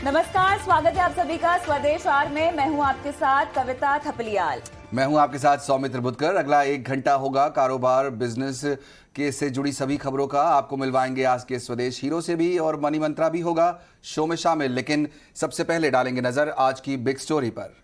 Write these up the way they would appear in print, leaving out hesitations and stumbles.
नमस्कार, स्वागत है आप सभी का स्वदेश आर में। मैं हूं आपके साथ कविता थपलियाल। मैं हूं आपके साथ सौमित्र बुद्धकर। अगला 1 घंटा होगा कारोबार बिजनेस के से जुड़ी सभी खबरों का। आपको मिलवाएंगे आज के स्वदेश हीरो से भी और मनी मंत्रा भी होगा शो में शामिल। लेकिन सबसे पहले डालेंगे नजर आज की बिग स्टोरी पर।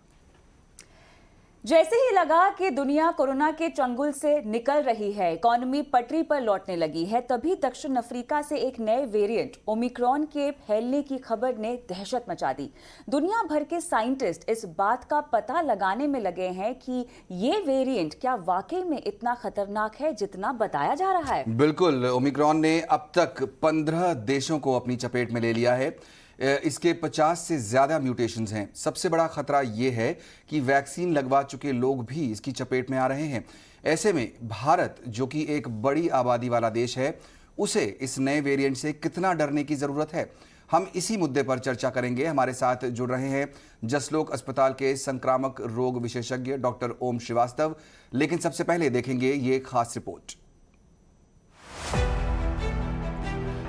जैसे ही लगा कि दुनिया कोरोना के चंगुल से निकल रही है, इकोनॉमी पटरी पर लौटने लगी है, तभी दक्षिण अफ्रीका से एक नए वेरिएंट ओमिक्रॉन के फैलने की खबर ने दहशत मचा दी। दुनिया भर के साइंटिस्ट इस बात का पता लगाने में लगे हैं कि ये वेरिएंट क्या वाकई में इतना खतरनाक है जितना बताया जा रहा है। बिल्कुल, ओमिक्रॉन ने अब तक 15 देशों को अपनी चपेट में ले लिया है। इसके 50 से ज्यादा म्यूटेशंस हैं। सबसे बड़ा खतरा यह है कि वैक्सीन लगवा चुके लोग भी इसकी चपेट में आ रहे हैं। ऐसे में भारत, जो कि एक बड़ी आबादी वाला देश है, उसे इस नए वेरिएंट से कितना डरने की जरूरत है, हम इसी मुद्दे पर चर्चा करेंगे। हमारे साथ जुड़ रहे हैं जसलोक अस्पताल के संक्रामक रोग विशेषज्ञ डॉक्टर ओम श्रीवास्तव। लेकिन सबसे पहले देखेंगे ये खास रिपोर्ट।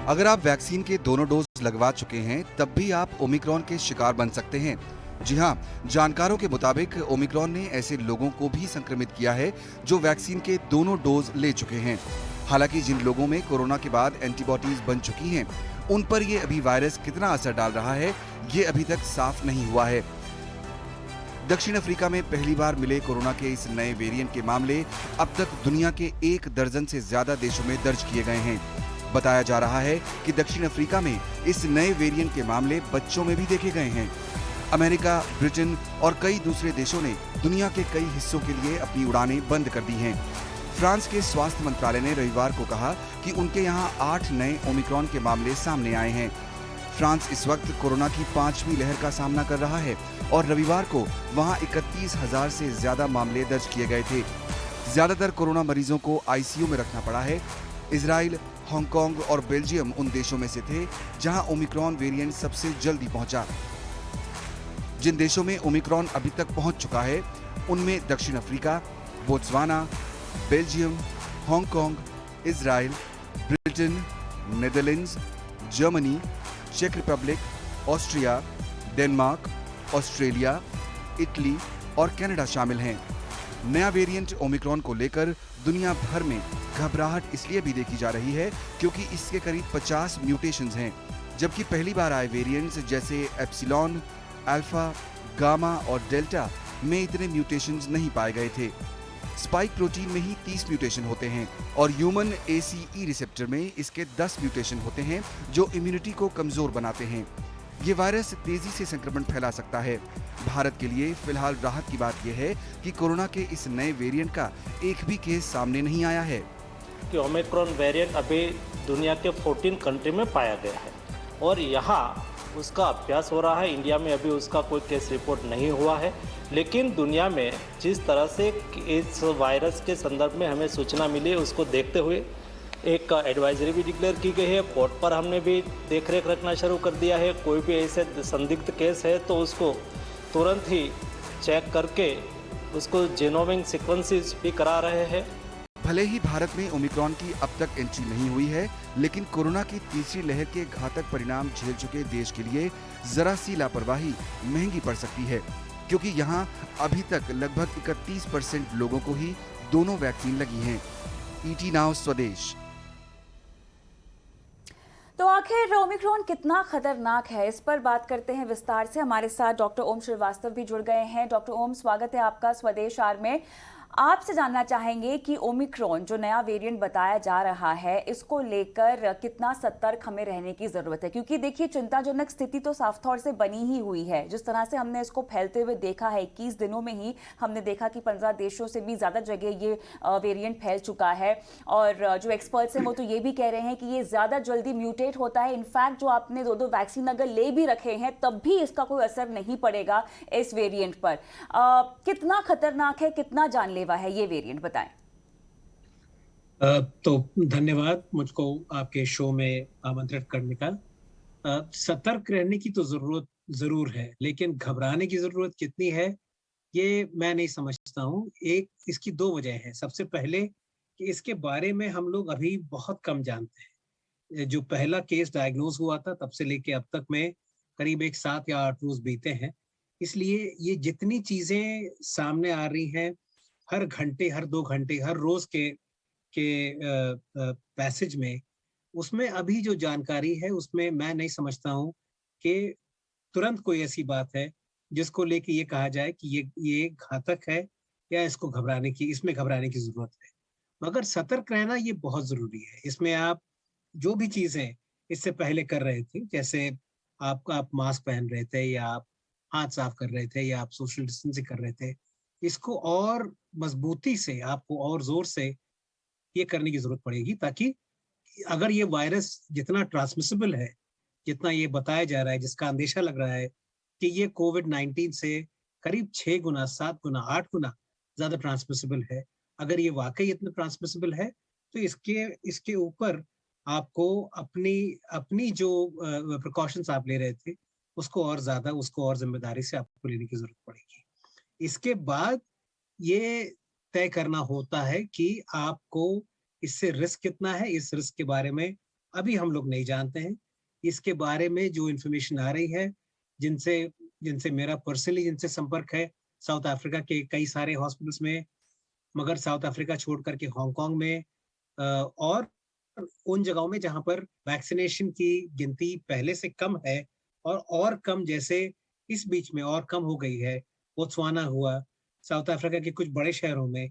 अगर आप वैक्सीन के दोनों डोज लगवा चुके हैं तब भी आप ओमिक्रॉन के शिकार बन सकते हैं। जी हां, जानकारों के मुताबिक ओमिक्रॉन ने ऐसे लोगों को भी संक्रमित किया है जो वैक्सीन के दोनों डोज ले चुके हैं। हालांकि जिन लोगों में कोरोना के बाद एंटीबॉडीज बन चुकी हैं, उन पर ये अभी वायरस कितना असर डाल रहा है, ये अभी तक साफ नहीं हुआ है। दक्षिण अफ्रीका में पहली बार मिले कोरोना के इस नए वेरिएंट के मामले अब तक दुनिया के 1 दर्जन से ज्यादा देशों में दर्ज किए गए हैं। बताया जा रहा है कि दक्षिण अफ्रीका में इस नए वेरिएंट के मामले बच्चों में भी देखे गए हैं। अमेरिका, ब्रिटेन और कई दूसरे देशों ने दुनिया के कई हिस्सों के लिए अपनी उड़ानें बंद कर दी हैं। फ्रांस के स्वास्थ्य मंत्रालय ने रविवार को कहा कि उनके यहाँ 8 नए ओमिक्रॉन के मामले सामने आए हैं। फ्रांस इस वक्त कोरोना की 5वीं लहर का सामना कर रहा है और रविवार को वहाँ 31,000 से ज्यादा मामले दर्ज किए गए थे। ज्यादातर कोरोना मरीजों को आईसीयू में रखना पड़ा है। इजराइल, हांगकांग और बेल्जियम उन देशों में से थे जहां ओमिक्रॉन वेरिएंट सबसे जल्दी पहुंचा। जिन देशों में ओमिक्रॉन अभी तक पहुंच चुका है उनमें दक्षिण Africa, Botswana, Belgium, Hong Kong, Israel, Britain, Netherlands, Germany, चेक Republic, Austria, Denmark, Australia, Italy और कनाडा शामिल हैं। नया वेरिएंट ओमिक्रॉन को लेकर दुनिया भर में घबराहट इसलिए भी देखी जा रही है क्योंकि इसके करीब 50 म्यूटेशंस हैं, जबकि पहली बार आए वेरिएंट्स जैसे एप्सिलॉन, अल्फा, गामा और डेल्टा में इतने म्यूटेशंस नहीं पाए गए थे। स्पाइक प्रोटीन में ही 30 म्यूटेशन होते हैं और ह्यूमन ACE रिसेप्टर में इसके 10 म्यूटेशन होते हैं जो इम्यूनिटी को कमजोर बनाते हैं। ये वायरस तेजी से संक्रमण फैला सकता है। भारत के लिए फिलहाल राहत की बात यह है कि कोरोना के इस नए वेरिएंट का एक भी केस सामने नहीं आया है। कि ओमिक्रॉन वेरिएंट अभी दुनिया के 14 कंट्री में पाया गया है और यहाँ उसका अभ्यास हो रहा है। इंडिया में अभी उसका कोई केस रिपोर्ट नहीं हुआ है, लेकिन दुनिया में जिस तरह से इस वायरस के संदर्भ में हमें सूचना मिली है उसको देखते हुए एक एडवाइजरी भी डिक्लेयर की गई है। कोर्ट पर हमने भी देखरेख रखना शुरू कर दिया है। कोई भी ऐसे संदिग्ध केस है तो उसको तुरंत ही चेक करके उसको जीनोमिक सीक्वेंसेस भी करा रहे हैं। भले ही भारत में ओमिक्रॉन की अब तक एंट्री नहीं हुई है, लेकिन कोरोना की तीसरी लहर के घातक परिणाम झेल चुके देश के लिए जरा सी लापरवाही महंगी पड़ सकती है, क्योंकि यहाँ अभी तक लगभग 31% लोगों को ही दोनों वैक्सीन लगी हैं। ET नाउ स्वदेश। तो आखिर ओमिक्रॉन कितना खतरनाक है, इस पर बात करते हैं विस्तार से। हमारे साथ डॉक्टर ओम श्रीवास्तव भी जुड़ गए हैं। डॉक्टर ओम, स्वागत है आपका स्वदेश आर में। आपसे जानना चाहेंगे कि ओमिक्रॉन जो नया वेरिएंट बताया जा रहा है, इसको लेकर कितना सतर्क हमें रहने की जरूरत है, क्योंकि देखिए चिंताजनक स्थिति तो साफ तौर से बनी ही हुई है। जिस तरह से हमने इसको फैलते हुए देखा है, 21 दिनों में ही हमने देखा कि 15 देशों से भी ज्यादा जगह ये वेरिएंट फैल चुका है। और जो एक्सपर्ट्स हैं वो तो ये भी कह रहे हैं कि ये ज्यादा जल्दी म्यूटेट होता है। इनफैक्ट जो आपने दो वैक्सीन अगर ले भी रखे हैं तब भी इसका कोई असर नहीं पड़ेगा इस वेरिएंट पर। कितना खतरनाक है, कितना जानलेवा है ये वेरिएंट, बताएं। तो धन्यवाद मुझको आपके शो में आमंत्रित करने का। सतर्क रहने की तो जरूरत जरूर है, लेकिन घबराने की जरूरत कितनी है ये मैं नहीं समझता हूँ। एक इसकी 2 वजह हैं। सबसे पहले कि इसके बारे में हम लोग अभी बहुत कम जानते हैं। जो पहला केस डायग्नोज हुआ था तब से लेके अब तक में करीब एक 7 या 8 रोज बीते हैं। इसलिए ये जितनी चीजें सामने आ रही हैं, हर घंटे, हर 2 घंटे, हर रोज के पैसेज में, उसमें अभी जो जानकारी है उसमें मैं नहीं समझता हूँ कि तुरंत कोई ऐसी बात है जिसको लेके ये कहा जाए कि ये घातक है या इसमें घबराने की जरूरत है। मगर सतर्क रहना ये बहुत जरूरी है। इसमें आप जो भी चीजें इससे पहले कर रहे थे, जैसे आप मास्क पहन रहे थे या आप हाथ साफ कर रहे थे या आप सोशल डिस्टेंसिंग कर रहे थे, इसको और मजबूती से, आपको और जोर से ये करने की जरूरत पड़ेगी, ताकि अगर ये वायरस जितना ट्रांसमिसिबल है, जितना ये बताया जा रहा है, जिसका अंदेशा लग रहा है कि ये कोविड-19 से करीब 6 गुना, 7 गुना, 8 गुना ज्यादा ट्रांसमिसिबल है, अगर ये वाकई इतना ट्रांसमिसिबल है, तो इसके ऊपर आपको अपनी अपनी जो प्रिकॉशंस आप ले रहे थे, उसको और जिम्मेदारी से आपको लेने की जरूरत पड़ेगी। इसके बाद ये तय करना होता है कि आपको इससे रिस्क कितना है। इस रिस्क के बारे में अभी हम लोग नहीं जानते हैं। इसके बारे में जो इन्फॉर्मेशन आ रही है, जिनसे जिनसे मेरा पर्सनली जिनसे संपर्क है, साउथ अफ्रीका के कई सारे हॉस्पिटल्स में, मगर साउथ अफ्रीका छोड़ करके हांगकांग में और उन जगहों में जहां पर वैक्सीनेशन की गिनती पहले से कम है और कम, जैसे इस बीच में और कम हो गई है, बोत्सवाना हुआ, साउथ अफ्रीका के कुछ बड़े शहरों में,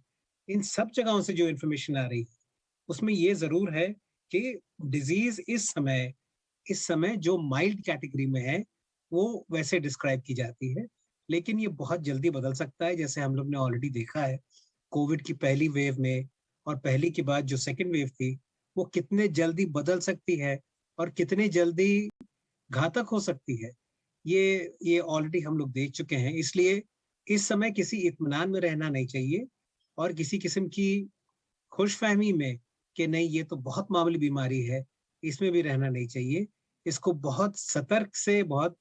इन सब जगहों से जो इन्फॉर्मेशन आ रही है उसमें ये जरूर है कि डिजीज इस समय जो माइल्ड कैटेगरी में है वो वैसे डिस्क्राइब की जाती है, लेकिन ये बहुत जल्दी बदल सकता है। जैसे हम लोग ने ऑलरेडी देखा है कोविड की पहली वेव में, और पहली के बाद जो सेकेंड वेव थी, वो कितने जल्दी बदल सकती है और कितने जल्दी घातक हो सकती है, ये ऑलरेडी हम लोग देख चुके हैं। इसलिए इस समय किसी इत्मीनान में रहना नहीं चाहिए और किसी किस्म की खुशफहमी में कि नहीं ये तो बहुत मामूली बीमारी है, इसमें भी रहना नहीं चाहिए। इसको बहुत सतर्क से, बहुत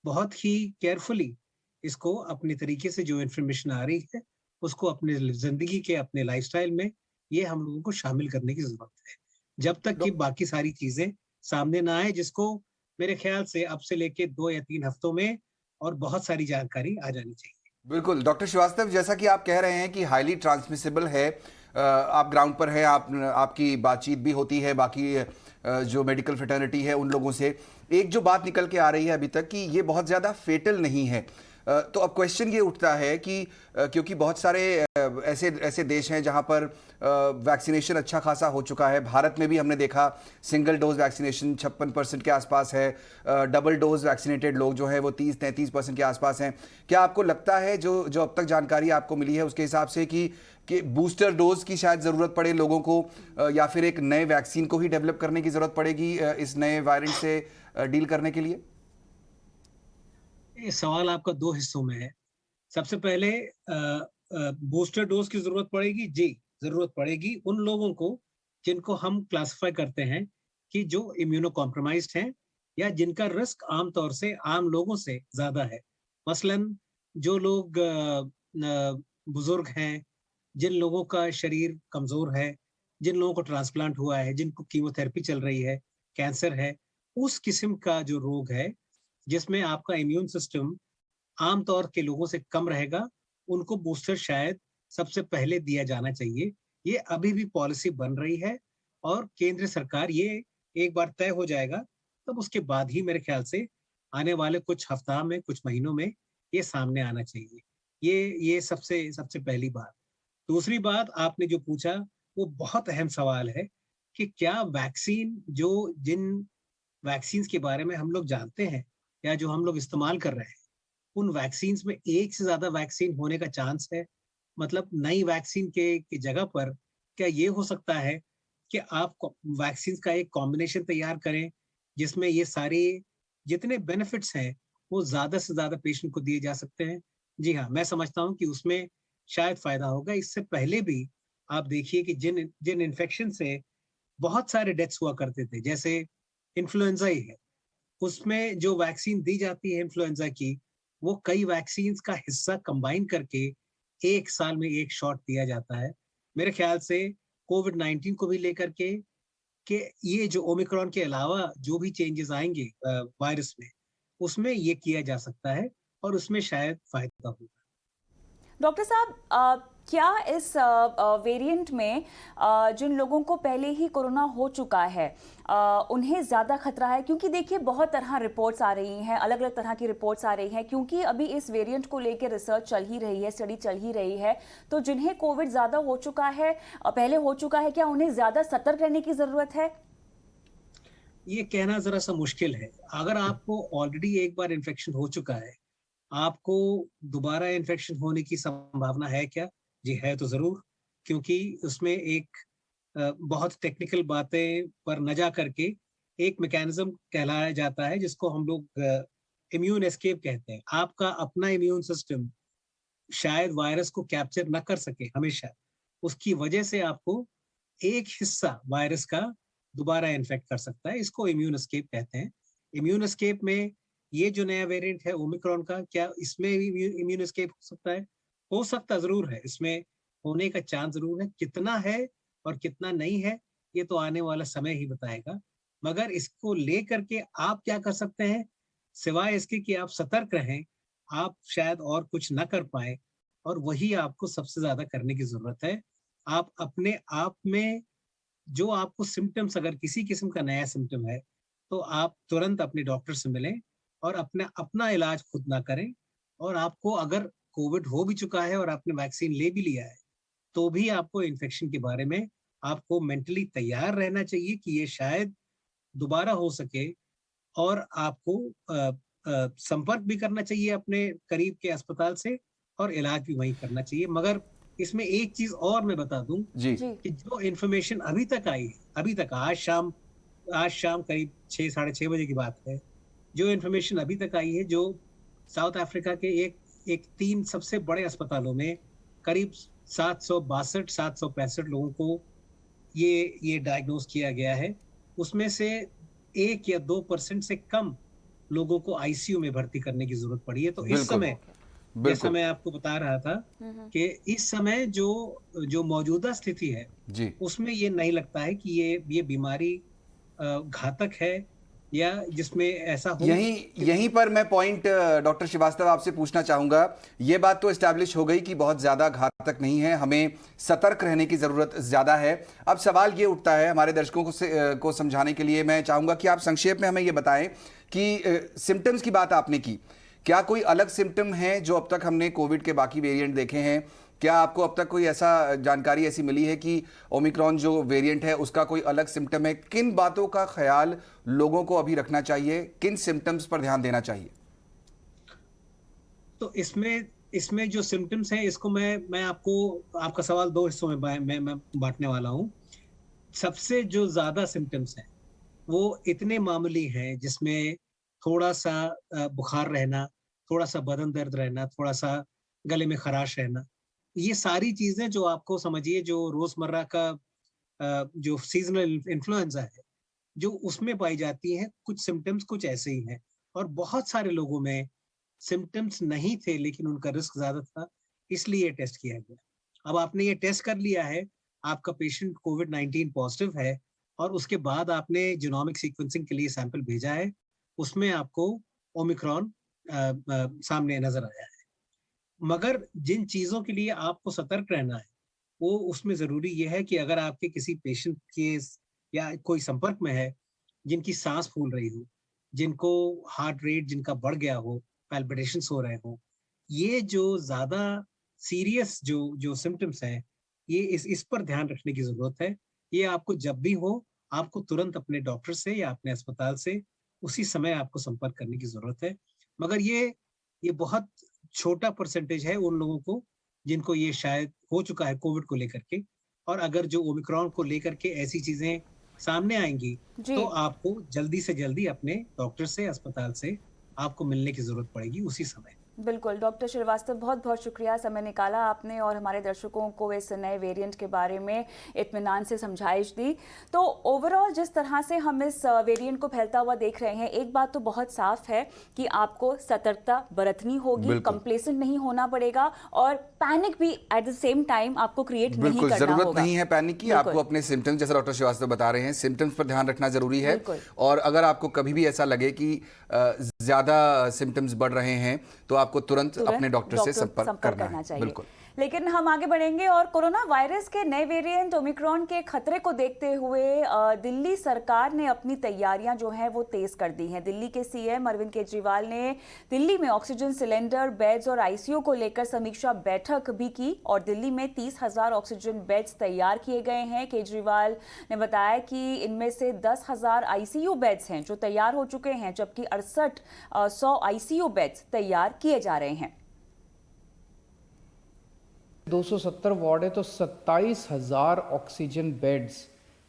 बहुत ही केयरफुली इसको अपने तरीके से जो इन्फॉर्मेशन आ रही है उसको अपने जिंदगी के, अपने लाइफस्टाइल में ये हम लोगों को शामिल करने की जरूरत है, जब तक कि बाकी सारी चीजें सामने ना आए, जिसको मेरे ख्याल से अब से लेके 2 या 3 हफ्तों में और बहुत सारी जानकारी आ जानी चाहिए। बिल्कुल डॉक्टर श्रीवास्तव, जैसा कि आप कह रहे हैं कि हाईली ट्रांसमिसिबल है, आप ग्राउंड पर हैं, आपकी बातचीत भी होती है बाकी जो मेडिकल फ्रेटर्निटी है उन लोगों से, एक जो बात निकल के आ रही है अभी तक कि ये बहुत ज़्यादा फेटल नहीं है। तो अब क्वेश्चन ये उठता है कि क्योंकि बहुत सारे ऐसे देश हैं जहां पर वैक्सीनेशन अच्छा खासा हो चुका है, भारत में भी हमने देखा सिंगल डोज वैक्सीनेशन 56% के आसपास है, डबल डोज वैक्सीनेटेड लोग जो हैं वो 30-33% के आसपास हैं। क्या आपको लगता है जो अब तक जानकारी आपको मिली है उसके हिसाब से कि बूस्टर डोज की शायद ज़रूरत पड़े लोगों को, या फिर एक नए वैक्सीन को ही डेवलप करने की ज़रूरत पड़ेगी इस नए वेरिएंट से डील करने के लिए? ये सवाल आपका 2 हिस्सों में है। सबसे पहले बूस्टर डोज की जरूरत पड़ेगी जी, जरूरत पड़ेगी उन लोगों को जिनको हम क्लासिफाई करते हैं कि जो इम्यूनो कॉम्प्रोमाइज्ड हैं या जिनका रिस्क आमतौर से आम लोगों से ज्यादा है। मसलन जो लोग बुजुर्ग हैं, जिन लोगों का शरीर कमजोर है, जिन लोगों को ट्रांसप्लांट हुआ है, जिनको कीमोथेरेपी चल रही है, कैंसर है, उस किस्म का जो रोग है जिसमें आपका इम्यून सिस्टम आमतौर के लोगों से कम रहेगा, उनको बूस्टर शायद सबसे पहले दिया जाना चाहिए। ये अभी भी पॉलिसी बन रही है और केंद्र सरकार, ये एक बार तय हो जाएगा तब उसके बाद ही मेरे ख्याल से आने वाले कुछ हफ्ता में, कुछ महीनों में ये सामने आना चाहिए। ये सबसे पहली बात। दूसरी बात आपने जो पूछा वो बहुत अहम सवाल है कि क्या वैक्सीन, जो जिन वैक्सीन के बारे में हम लोग जानते हैं या जो हम लोग इस्तेमाल कर रहे हैं, उन वैक्सीन में एक से ज्यादा वैक्सीन होने का चांस है? मतलब नई वैक्सीन के जगह पर क्या ये हो सकता है कि आप वैक्सीन का एक कॉम्बिनेशन तैयार करें जिसमें ये सारे जितने बेनिफिट्स हैं वो ज्यादा से ज्यादा पेशेंट को दिए जा सकते हैं? जी हाँ, मैं समझता हूँ कि उसमें शायद फायदा होगा। इससे पहले भी आप देखिए कि जिन इन्फेक्शन से बहुत सारे डेथ्स हुआ करते थे, जैसे इन्फ्लुएंजा ही है, उसमें जो वैक्सीन दी जाती है इन्फ्लुएंजा की, वो कई वैक्सीन का हिस्सा कंबाइन करके 1 साल में 1 शॉट दिया जाता है। मेरे ख्याल से कोविड-19 को भी लेकर के कि ये जो ओमिक्रॉन के अलावा जो भी चेंजेस आएंगे वायरस में, उसमें ये किया जा सकता है और उसमें शायद फायदा होगा। डॉक्टर साहब, क्या इस वेरिएंट में जिन लोगों को पहले ही कोरोना हो चुका है उन्हें ज़्यादा खतरा है? क्योंकि देखिए बहुत तरह रिपोर्ट्स आ रही हैं, अलग अलग तरह की रिपोर्ट्स आ रही हैं, क्योंकि अभी इस वेरिएंट को लेकर रिसर्च चल ही रही है, स्टडी चल ही रही है। तो जिन्हें कोविड ज़्यादा हो चुका है, पहले हो चुका है, क्या उन्हें ज़्यादा सतर्क रहने की ज़रूरत है? ये कहना जरा सा मुश्किल है। अगर आपको ऑलरेडी एक बार इन्फेक्शन हो चुका है, आपको दोबारा इन्फेक्शन होने की संभावना है क्या? जी है तो ज़रूर, क्योंकि उसमें एक बहुत टेक्निकल बातें पर न जा करके एक मैकेनिज्म कहलाया जाता है जिसको हम लोग इम्यून एस्केप कहते हैं। आपका अपना इम्यून सिस्टम शायद वायरस को कैप्चर न कर सके हमेशा, उसकी वजह से आपको एक हिस्सा वायरस का दोबारा इन्फेक्ट कर सकता है। इसको इम्यून एस्केप कहते हैं। इम्यून एस्केप में ये जो नया वेरिएंट है ओमिक्रॉन का, क्या इसमें भी इम्यून एस्केप हो सकता है? हो सकता जरूर है, इसमें होने का चांस जरूर है। कितना है और कितना नहीं है, ये तो आने वाला समय ही बताएगा। मगर इसको लेकर के आप क्या कर सकते हैं? सिवाय इसके कि आप सतर्क रहें, आप शायद और कुछ ना कर पाए, और वही आपको सबसे ज्यादा करने की जरूरत है। आप अपने आप में जो आपको सिम्टम्स, अगर किसी किस्म का नया सिम्टम है, तो आप तुरंत अपने डॉक्टर से मिलें और अपना अपना इलाज खुद ना करें। और आपको अगर कोविड हो भी चुका है और आपने वैक्सीन ले भी लिया है, तो भी आपको इन्फेक्शन के बारे में आपको मेंटली तैयार रहना चाहिए कि ये शायद दोबारा हो सके, और आपको संपर्क भी करना चाहिए अपने करीब के अस्पताल से और इलाज भी वहीं करना चाहिए। मगर इसमें एक चीज और मैं बता दूं जी जी। कि जो इन्फॉर्मेशन अभी तक आई है, अभी तक आज शाम करीब 6 साढ़े 6 बजे की बात है, जो इन्फॉर्मेशन अभी तक आई है, जो साउथ अफ्रीका के एक 3 सबसे बड़े अस्पतालों में करीब 765 लोगों को ये डायग्नोज किया गया है। उसमें से 1 या 2% से कम लोगों को आईसीयू में भर्ती करने की जरूरत पड़ी है। तो इस बिल्कुल समय, जैसा बिल्कुल मैं आपको बता रहा था कि इस समय जो जो मौजूदा स्थिति है, जी उसमें ये नहीं लगता है कि ये बीमारी घातक है या जिसमें ऐसा हो। यहीं यहीं पर मैं पॉइंट डॉक्टर श्रीवास्तव आपसे पूछना चाहूंगा। ये बात तो एस्टैब्लिश हो गई कि बहुत ज्यादा घातक नहीं है, हमें सतर्क रहने की जरूरत ज्यादा है। अब सवाल ये उठता है हमारे दर्शकों को समझाने के लिए, मैं चाहूंगा कि आप संक्षेप में हमें ये बताएं कि सिम्टम्स की बात आपने की, क्या कोई अलग सिम्टम है जो अब तक हमने कोविड के बाकी वेरिएंट देखे हैं? क्या आपको अब तक कोई ऐसा जानकारी ऐसी मिली है कि ओमिक्रॉन जो वेरिएंट है उसका कोई अलग सिम्टम है? किन बातों का ख्याल लोगों को अभी रखना चाहिए, किन सिम्टम्स पर ध्यान देना चाहिए? तो इसमें जो सिम्टम्स हैं, इसको मैं आपको, आपका सवाल 2 हिस्सों में मैं बांटने वाला हूँ। सबसे जो ज्यादा सिम्टम्स हैं वो इतने मामूली हैं, जिसमें थोड़ा सा बुखार रहना, थोड़ा सा बदन दर्द रहना, थोड़ा सा गले में खराश रहना। ये सारी चीजें जो आपको समझिए जो रोजमर्रा का जो सीजनल इन्फ्लुएंजा है, जो उसमें पाई जाती हैं। कुछ सिम्टम्स कुछ ऐसे ही हैं, और बहुत सारे लोगों में सिम्टम्स नहीं थे लेकिन उनका रिस्क ज्यादा था, इसलिए ये टेस्ट किया गया। अब आपने ये टेस्ट कर लिया है, आपका पेशेंट कोविड-19 पॉजिटिव है, और उसके बाद आपने जीनोमिक सीक्वेंसिंग के लिए सैंपल भेजा है, उसमें आपको ओमिक्रॉन सामने नजर आया है। मगर जिन चीजों के लिए आपको सतर्क रहना है, वो उसमें जरूरी ये है कि अगर आपके किसी पेशेंट के या कोई संपर्क में है जिनकी सांस फूल रही हो, जिनको हार्ट रेट जिनका बढ़ गया हो, पैल्पिटेशंस हो रहे हो, ये जो ज्यादा सीरियस जो जो सिम्टम्स हैं, ये इस पर ध्यान रखने की जरूरत है। ये आपको जब भी हो, आपको तुरंत अपने डॉक्टर से या अपने अस्पताल से उसी समय आपको संपर्क करने की जरूरत है। मगर ये बहुत छोटा परसेंटेज है उन लोगों को जिनको ये शायद हो चुका है कोविड को लेकर के। और अगर जो ओमिक्रॉन को लेकर के ऐसी चीजें सामने आएंगी, जी। तो आपको जल्दी से जल्दी अपने डॉक्टर से, अस्पताल से आपको मिलने की जरूरत पड़ेगी उसी समय। बिल्कुल डॉक्टर श्रीवास्तव, बहुत बहुत शुक्रिया, समय निकाला आपने और हमारे दर्शकों को इस नए वेरिएंट के बारे में इत्मीनान से समझाइश दी। तो ओवरऑल जिस तरह से हम इस वेरिएंट को फैलता हुआ देख रहे हैं, एक बात तो बहुत साफ है कि आपको सतर्कता बरतनी होगी, कंप्लेसेंट नहीं होना पड़ेगा और पैनिक भी एट द सेम टाइम आपको क्रिएट नहीं करना होगा। जरूरत नहीं है पैनिक की, आपको अपने सिम्टम्स, जैसा डॉक्टर श्रीवास्तव बता रहे हैं, सिम्टम्स पर ध्यान रखना जरूरी है। और अगर आपको कभी भी ऐसा लगे कि ज्यादा सिम्टम्स बढ़ रहे हैं तो आपको तुरंत अपने डॉक्टर से संपर्क करना चाहिए। बिल्कुल। लेकिन हम आगे बढ़ेंगे और कोरोना वायरस के नए वेरिएंट ओमिक्रॉन के खतरे को देखते हुए दिल्ली सरकार ने अपनी तैयारियां जो हैं वो तेज कर दी हैं। दिल्ली के सीएम अरविंद केजरीवाल ने दिल्ली में ऑक्सीजन सिलेंडर, बेड्स और आईसीयू को लेकर समीक्षा बैठक भी की और दिल्ली में 30,000 ऑक्सीजन बेड्स तैयार किए गए हैं। केजरीवाल ने बताया कि इनमें से 10,000 आईसीयू बेड्स हैं जो तैयार हो चुके हैं, जबकि 6800 आईसीयू बेड्स तैयार किए जा रहे हैं। 270 वार्ड है तो 27,000 ऑक्सीजन बेड्स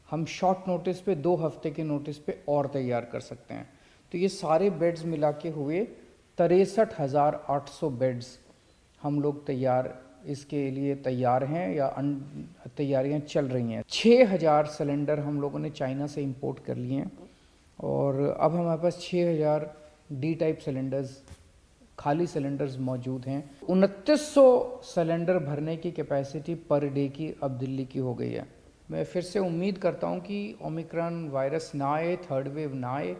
हम शॉर्ट नोटिस पे 2 हफ्ते के नोटिस पे और तैयार कर सकते हैं। तो ये सारे बेड्स मिला के हुए 63,800 बेड्स हम लोग इसके लिए तैयार हैं या तैयारियां चल रही हैं। 6,000 सिलेंडर हम लोगों ने चाइना से इंपोर्ट कर लिए हैं और अब हमारे पास 6,000 डी टाइप सिलेंडर्स, खाली सिलेंडर्स मौजूद हैं। 2900 सिलेंडर भरने की कैपेसिटी पर डे की अब दिल्ली की हो गई है। मैं फिर से उम्मीद करता हूं कि ओमिक्रॉन वायरस ना आए, थर्ड वेव ना आए।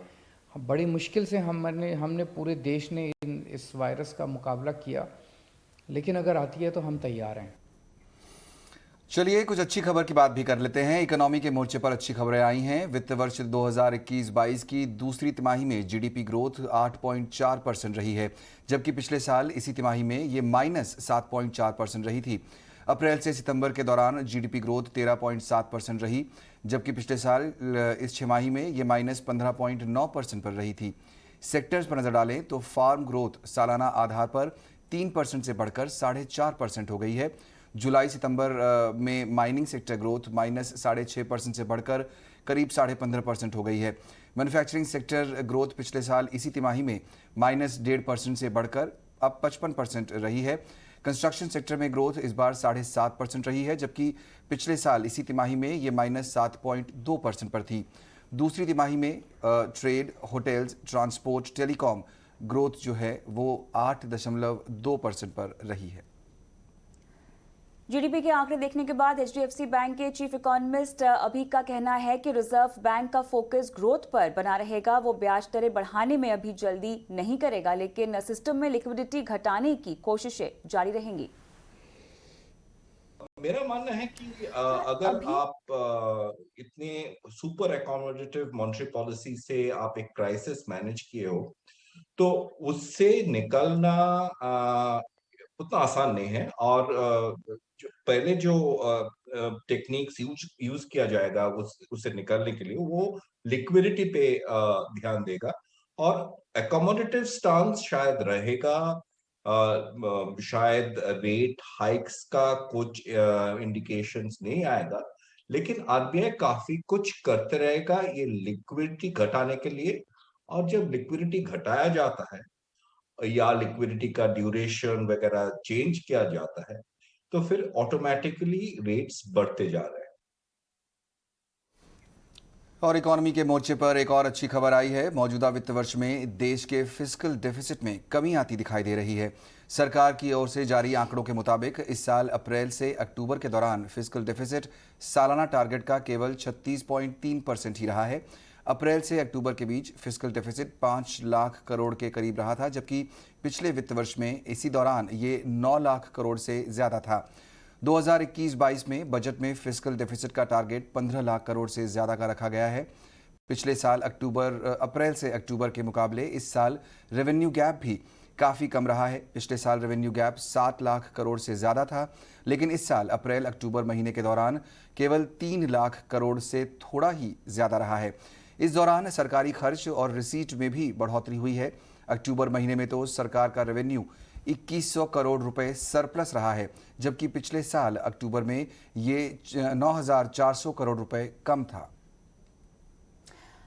बड़ी मुश्किल से हमने पूरे देश ने इस वायरस का मुकाबला किया, लेकिन अगर आती है तो हम तैयार हैं। चलिए कुछ अच्छी खबर की बात भी कर लेते हैं। इकोनॉमी के मोर्चे पर अच्छी खबरें आई हैं। वित्त वर्ष 2021-22 की दूसरी तिमाही में जीडीपी ग्रोथ 8.4% रही है, जबकि पिछले साल इसी तिमाही में ये -7.4% रही थी। अप्रैल से सितंबर के दौरान जीडीपी ग्रोथ 13.7% रही, जबकि पिछले साल इस छमाही में ये -15.9% पर रही थी। सेक्टर्स पर नजर डालें तो फार्म ग्रोथ सालाना आधार पर 3% से बढ़कर 4.5% हो गई है। जुलाई सितंबर में माइनिंग सेक्टर ग्रोथ -6.5% से बढ़कर करीब 15.5% हो गई है। मैन्युफैक्चरिंग सेक्टर ग्रोथ पिछले साल इसी तिमाही में -1.5% से बढ़कर अब 55% रही है। कंस्ट्रक्शन सेक्टर में ग्रोथ इस बार 7.5% रही है, जबकि पिछले साल इसी तिमाही में ये -7.2% पर थी। दूसरी तिमाही में trade, hotels, transport, telecom growth जो है वो 8.2% पर रही है। जीडीपी के आंकड़े देखने के बाद एचडीएफसी बैंक के चीफ इकोनॉमिस्ट अभी का कहना है कि रिजर्व बैंक का फोकस ग्रोथ पर बना रहेगा। वो ब्याज दरें बढ़ाने में अभी जल्दी नहीं करेगा, लेकिन सिस्टम में लिक्विडिटी घटाने की कोशिशें जारी रहेंगी। मेरा मानना है कि अगर आप इतने सुपर अकोमोडेटिव मॉनेटरी पॉलिसी से आप एक क्राइसिस मैनेज किए हो तो उससे निकलना उतना आसान नहीं है। और पहले जो टेक्निक्स यूज किया जाएगा उससे निकलने के लिए वो लिक्विडिटी पे ध्यान देगा और अकोमोडेटिव स्टांस शायद रहेगा। शायद रेट हाइक्स का कुछ इंडिकेशंस नहीं आएगा, लेकिन आरबीआई काफी कुछ करते रहेगा ये लिक्विडिटी घटाने के लिए। और जब लिक्विडिटी घटाया जाता है या लिक्विडिटी का ड्यूरेशन वगैरह चेंज किया जाता है तो फिर ऑटोमेटिकली रेट्स बढ़ते जा रहे हैं। और इकोनॉमी के मोर्चे पर एक और अच्छी खबर आई है। मौजूदा वित्त वर्ष में देश के फिस्कल डेफिसिट में कमी आती दिखाई दे रही है। सरकार की ओर से जारी आंकड़ों के मुताबिक इस साल अप्रैल से अक्टूबर के दौरान फिस्कल डेफिसिट सालाना टारगेट का केवल 36.3% ही रहा है। अप्रैल से अक्टूबर के बीच फिस्कल डेफिसिट 5 लाख करोड़ के करीब रहा था, जबकि पिछले वित्त वर्ष में इसी दौरान ये 9 लाख करोड़ से ज़्यादा था। 2021-22 में बजट में फिस्कल डेफिसिट का टारगेट 15 लाख करोड़ से ज़्यादा का रखा गया है। पिछले साल अप्रैल से अक्टूबर के मुकाबले इस साल रेवेन्यू गैप भी काफ़ी कम रहा है। पिछले साल रेवेन्यू गैप 7 लाख करोड़ से ज़्यादा था, लेकिन इस साल अप्रैल अक्टूबर महीने के दौरान केवल 3 लाख करोड़ से थोड़ा ही ज़्यादा रहा है। इस दौरान सरकारी खर्च और रिसीट में भी बढ़ोतरी हुई है। अक्टूबर महीने में तो सरकार का रेवेन्यू 2100 करोड़ रुपए सरप्लस रहा है, जबकि पिछले साल अक्टूबर में ये 9400 करोड़ रुपए कम था।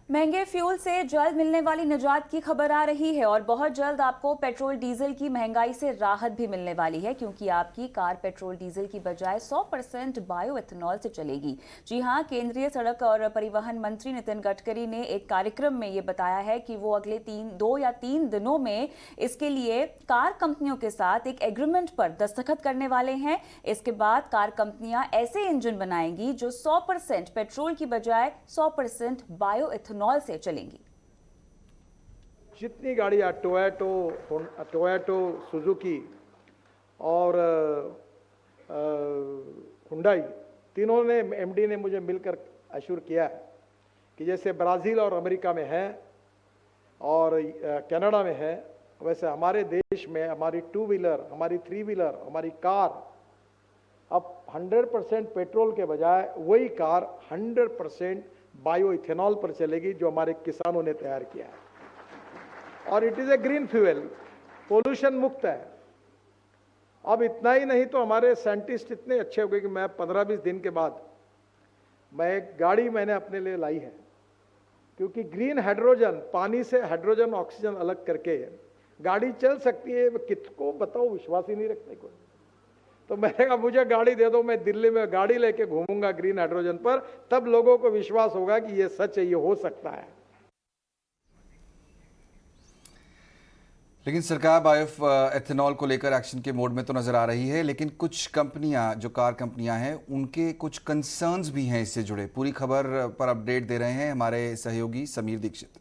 महंगे फ्यूल से जल्द मिलने वाली निजात की खबर आ रही है और बहुत जल्द आपको पेट्रोल डीजल की महंगाई से राहत भी मिलने वाली है, क्योंकि आपकी कार पेट्रोल डीजल की बजाय 100% बायो इथेनॉल से चलेगी। जी हां, केंद्रीय सड़क और परिवहन मंत्री नितिन गडकरी ने एक कार्यक्रम में ये बताया है कि वो अगले 2 या 3 दिनों में इसके लिए कार कंपनियों के साथ एक एग्रीमेंट पर दस्तखत करने वाले हैं। इसके बाद कार कंपनियां ऐसे इंजन बनाएंगी जो 100% पेट्रोल की बजाय 100% बायो इथेनॉल से चलेंगी। जितनी गाड़ियाँ टोयोटो, सुजुकी और हुंडई, तीनों ने एमडी ने मुझे मिलकर अश्योर किया है कि जैसे ब्राज़ील और अमेरिका में है और कनाडा में है, वैसे हमारे देश में हमारी 2 व्हीलर, हमारी 3 व्हीलर, हमारी कार अब 100% पेट्रोल के बजाय वही कार 100% बायो इथेनॉल पर चलेगी जो हमारे किसानों ने तैयार किया है। और it is a green fuel, pollution मुक्त है। अब इतना ही नहीं तो हमारे साइंटिस्ट इतने अच्छे हो गए कि मैं 15-20 दिन के बाद एक गाड़ी मैंने अपने लिए लाई है, क्योंकि ग्रीन हाइड्रोजन, पानी से हाइड्रोजन ऑक्सीजन अलग करके गाड़ी चल सकती है। किसको बताओ, विश्वास ही नहीं रखने को। तो मैंने कहा मुझे गाड़ी दे दो, मैं दिल्ली में गाड़ी लेके घूमूंगा ग्रीन हाइड्रोजन पर, तब लोगों को विश्वास होगा कि ये सच है, ये हो सकता है। लेकिन सरकार बायो एथेनॉल को लेकर एक्शन के मोड में तो नजर आ रही है, लेकिन कुछ कंपनियां, जो कार कंपनियां हैं, उनके कुछ कंसर्न्स भी हैं इससे जुड़े। पूरी खबर पर अपडेट दे रहे हैं हमारे सहयोगी समीर दीक्षित।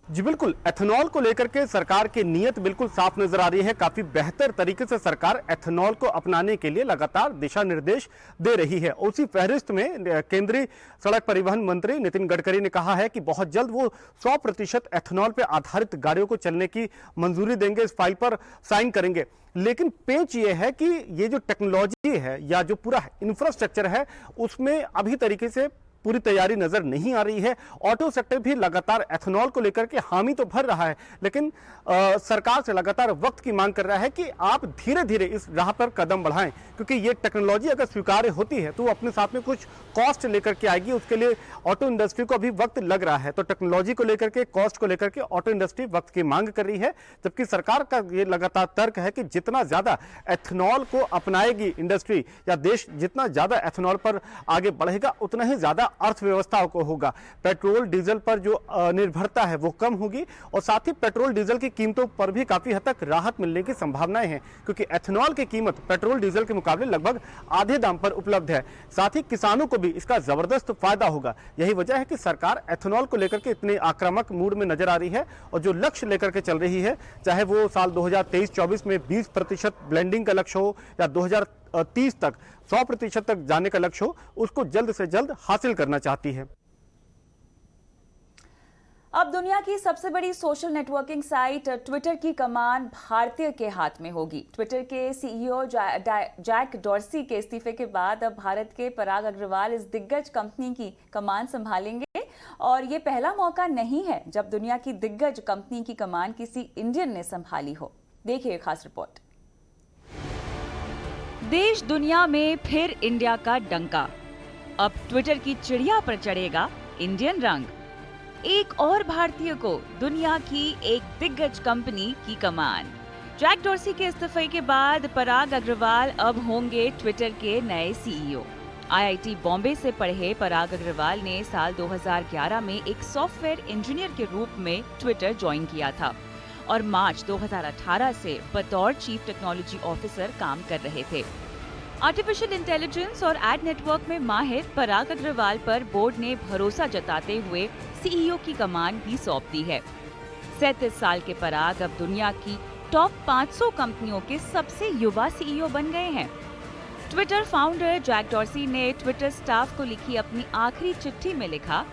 जी बिल्कुल, एथेनॉल को लेकर के सरकार की नीयत बिल्कुल साफ नजर आ रही है। काफी बेहतर तरीके से सरकार एथेनॉल को अपनाने के लिए लगातार दिशा निर्देश दे रही है। उसी फहरिस्त में केंद्रीय सड़क परिवहन मंत्री नितिन गडकरी ने कहा है कि बहुत जल्द वो 100% एथेनॉल पे आधारित गाड़ियों को चलने की मंजूरी देंगे, इस फाइल पर साइन करेंगे। लेकिन पेच ये है कि ये जो टेक्नोलॉजी है या जो पूरा इंफ्रास्ट्रक्चर है, उसमें अभी तरीके से पूरी तैयारी नजर नहीं आ रही है। ऑटो सेक्टर भी लगातार एथेनॉल को लेकर के हामी तो भर रहा है, लेकिन सरकार से लगातार वक्त की मांग कर रहा है कि आप धीरे धीरे इस राह पर कदम बढ़ाएं, क्योंकि ये टेक्नोलॉजी अगर स्वीकार्य होती है तो वो अपने साथ में कुछ कॉस्ट लेकर के आएगी। उसके लिए ऑटो इंडस्ट्री को अभी वक्त लग रहा है। तो टेक्नोलॉजी को लेकर के, कॉस्ट को लेकर के ऑटो इंडस्ट्री वक्त की मांग कर रही है, जबकि सरकार का ये लगातार तर्क है कि जितना ज्यादा एथेनॉल को अपनाएगी इंडस्ट्री या देश जितना ज्यादा एथेनॉल पर आगे बढ़ेगा, उतना ही ज्यादा अर्थव्यवस्था को होगा। पेट्रोल डीजल पर जो निर्भरता है वो कम होगी और साथ ही पेट्रोल डीजल की कीमतों पर भी काफी हद तक राहत मिलने की संभावनाएं हैं, क्योंकि एथेनॉल की कीमत पेट्रोल डीजल के मुकाबले लगभग आधे दाम पर उपलब्ध है। साथ ही किसानों को भी इसका जबरदस्त फायदा होगा। यही वजह है कि सरकार एथेनॉल को लेकर के इतने आक्रामक मूड में नजर आ रही है और जो लक्ष्य लेकर के चल रही है, चाहे वो साल 2023-24 में 20% ब्लेंडिंग का लक्ष्य हो या 2030 तक 100% तक जाने का लक्ष्य हो, उसको जल्द से जल्द हासिल करना चाहती है। अब दुनिया की सबसे बड़ी सोशल नेटवर्किंग साइट ट्विटर की कमान भारतीय के हाथ में होगी। ट्विटर के सीईओ जैक डॉर्सी के इस्तीफे के बाद अब भारत के पराग अग्रवाल इस दिग्गज कंपनी की कमान संभालेंगे और ये पहला मौका नहीं है जब दुनिया की दिग्गज कंपनी की कमान किसी इंडियन ने संभाली हो। देखिए खास रिपोर्ट। देश दुनिया में फिर इंडिया का डंका। अब ट्विटर की चिड़िया पर चढ़ेगा इंडियन रंग। एक और भारतीय को दुनिया की एक दिग्गज कंपनी की कमान। जैक डॉर्सी के इस्तीफे के बाद पराग अग्रवाल अब होंगे ट्विटर के नए सीईओ। आईआईटी बॉम्बे से पढ़े पराग अग्रवाल ने साल 2011 में एक सॉफ्टवेयर इंजीनियर के रूप में ट्विटर ज्वाइन किया था और मार्च 2018 से बतौर चीफ टेक्नोलॉजी ऑफिसर काम कर रहे थे। आर्टिफिशियल इंटेलिजेंस और एड नेटवर्क में माहिर पराग अग्रवाल पर बोर्ड ने भरोसा जताते हुए सीईओ की कमान भी सौंप दी है। 37 साल के पराग अब दुनिया की टॉप 500 कंपनियों के सबसे युवा सीईओ बन गए हैं। ट्विटर फाउंडर जैक डॉर्सी ने ट्विटर स्टाफ को लिखी अपनी आखिरी चिट्ठी में लिखा,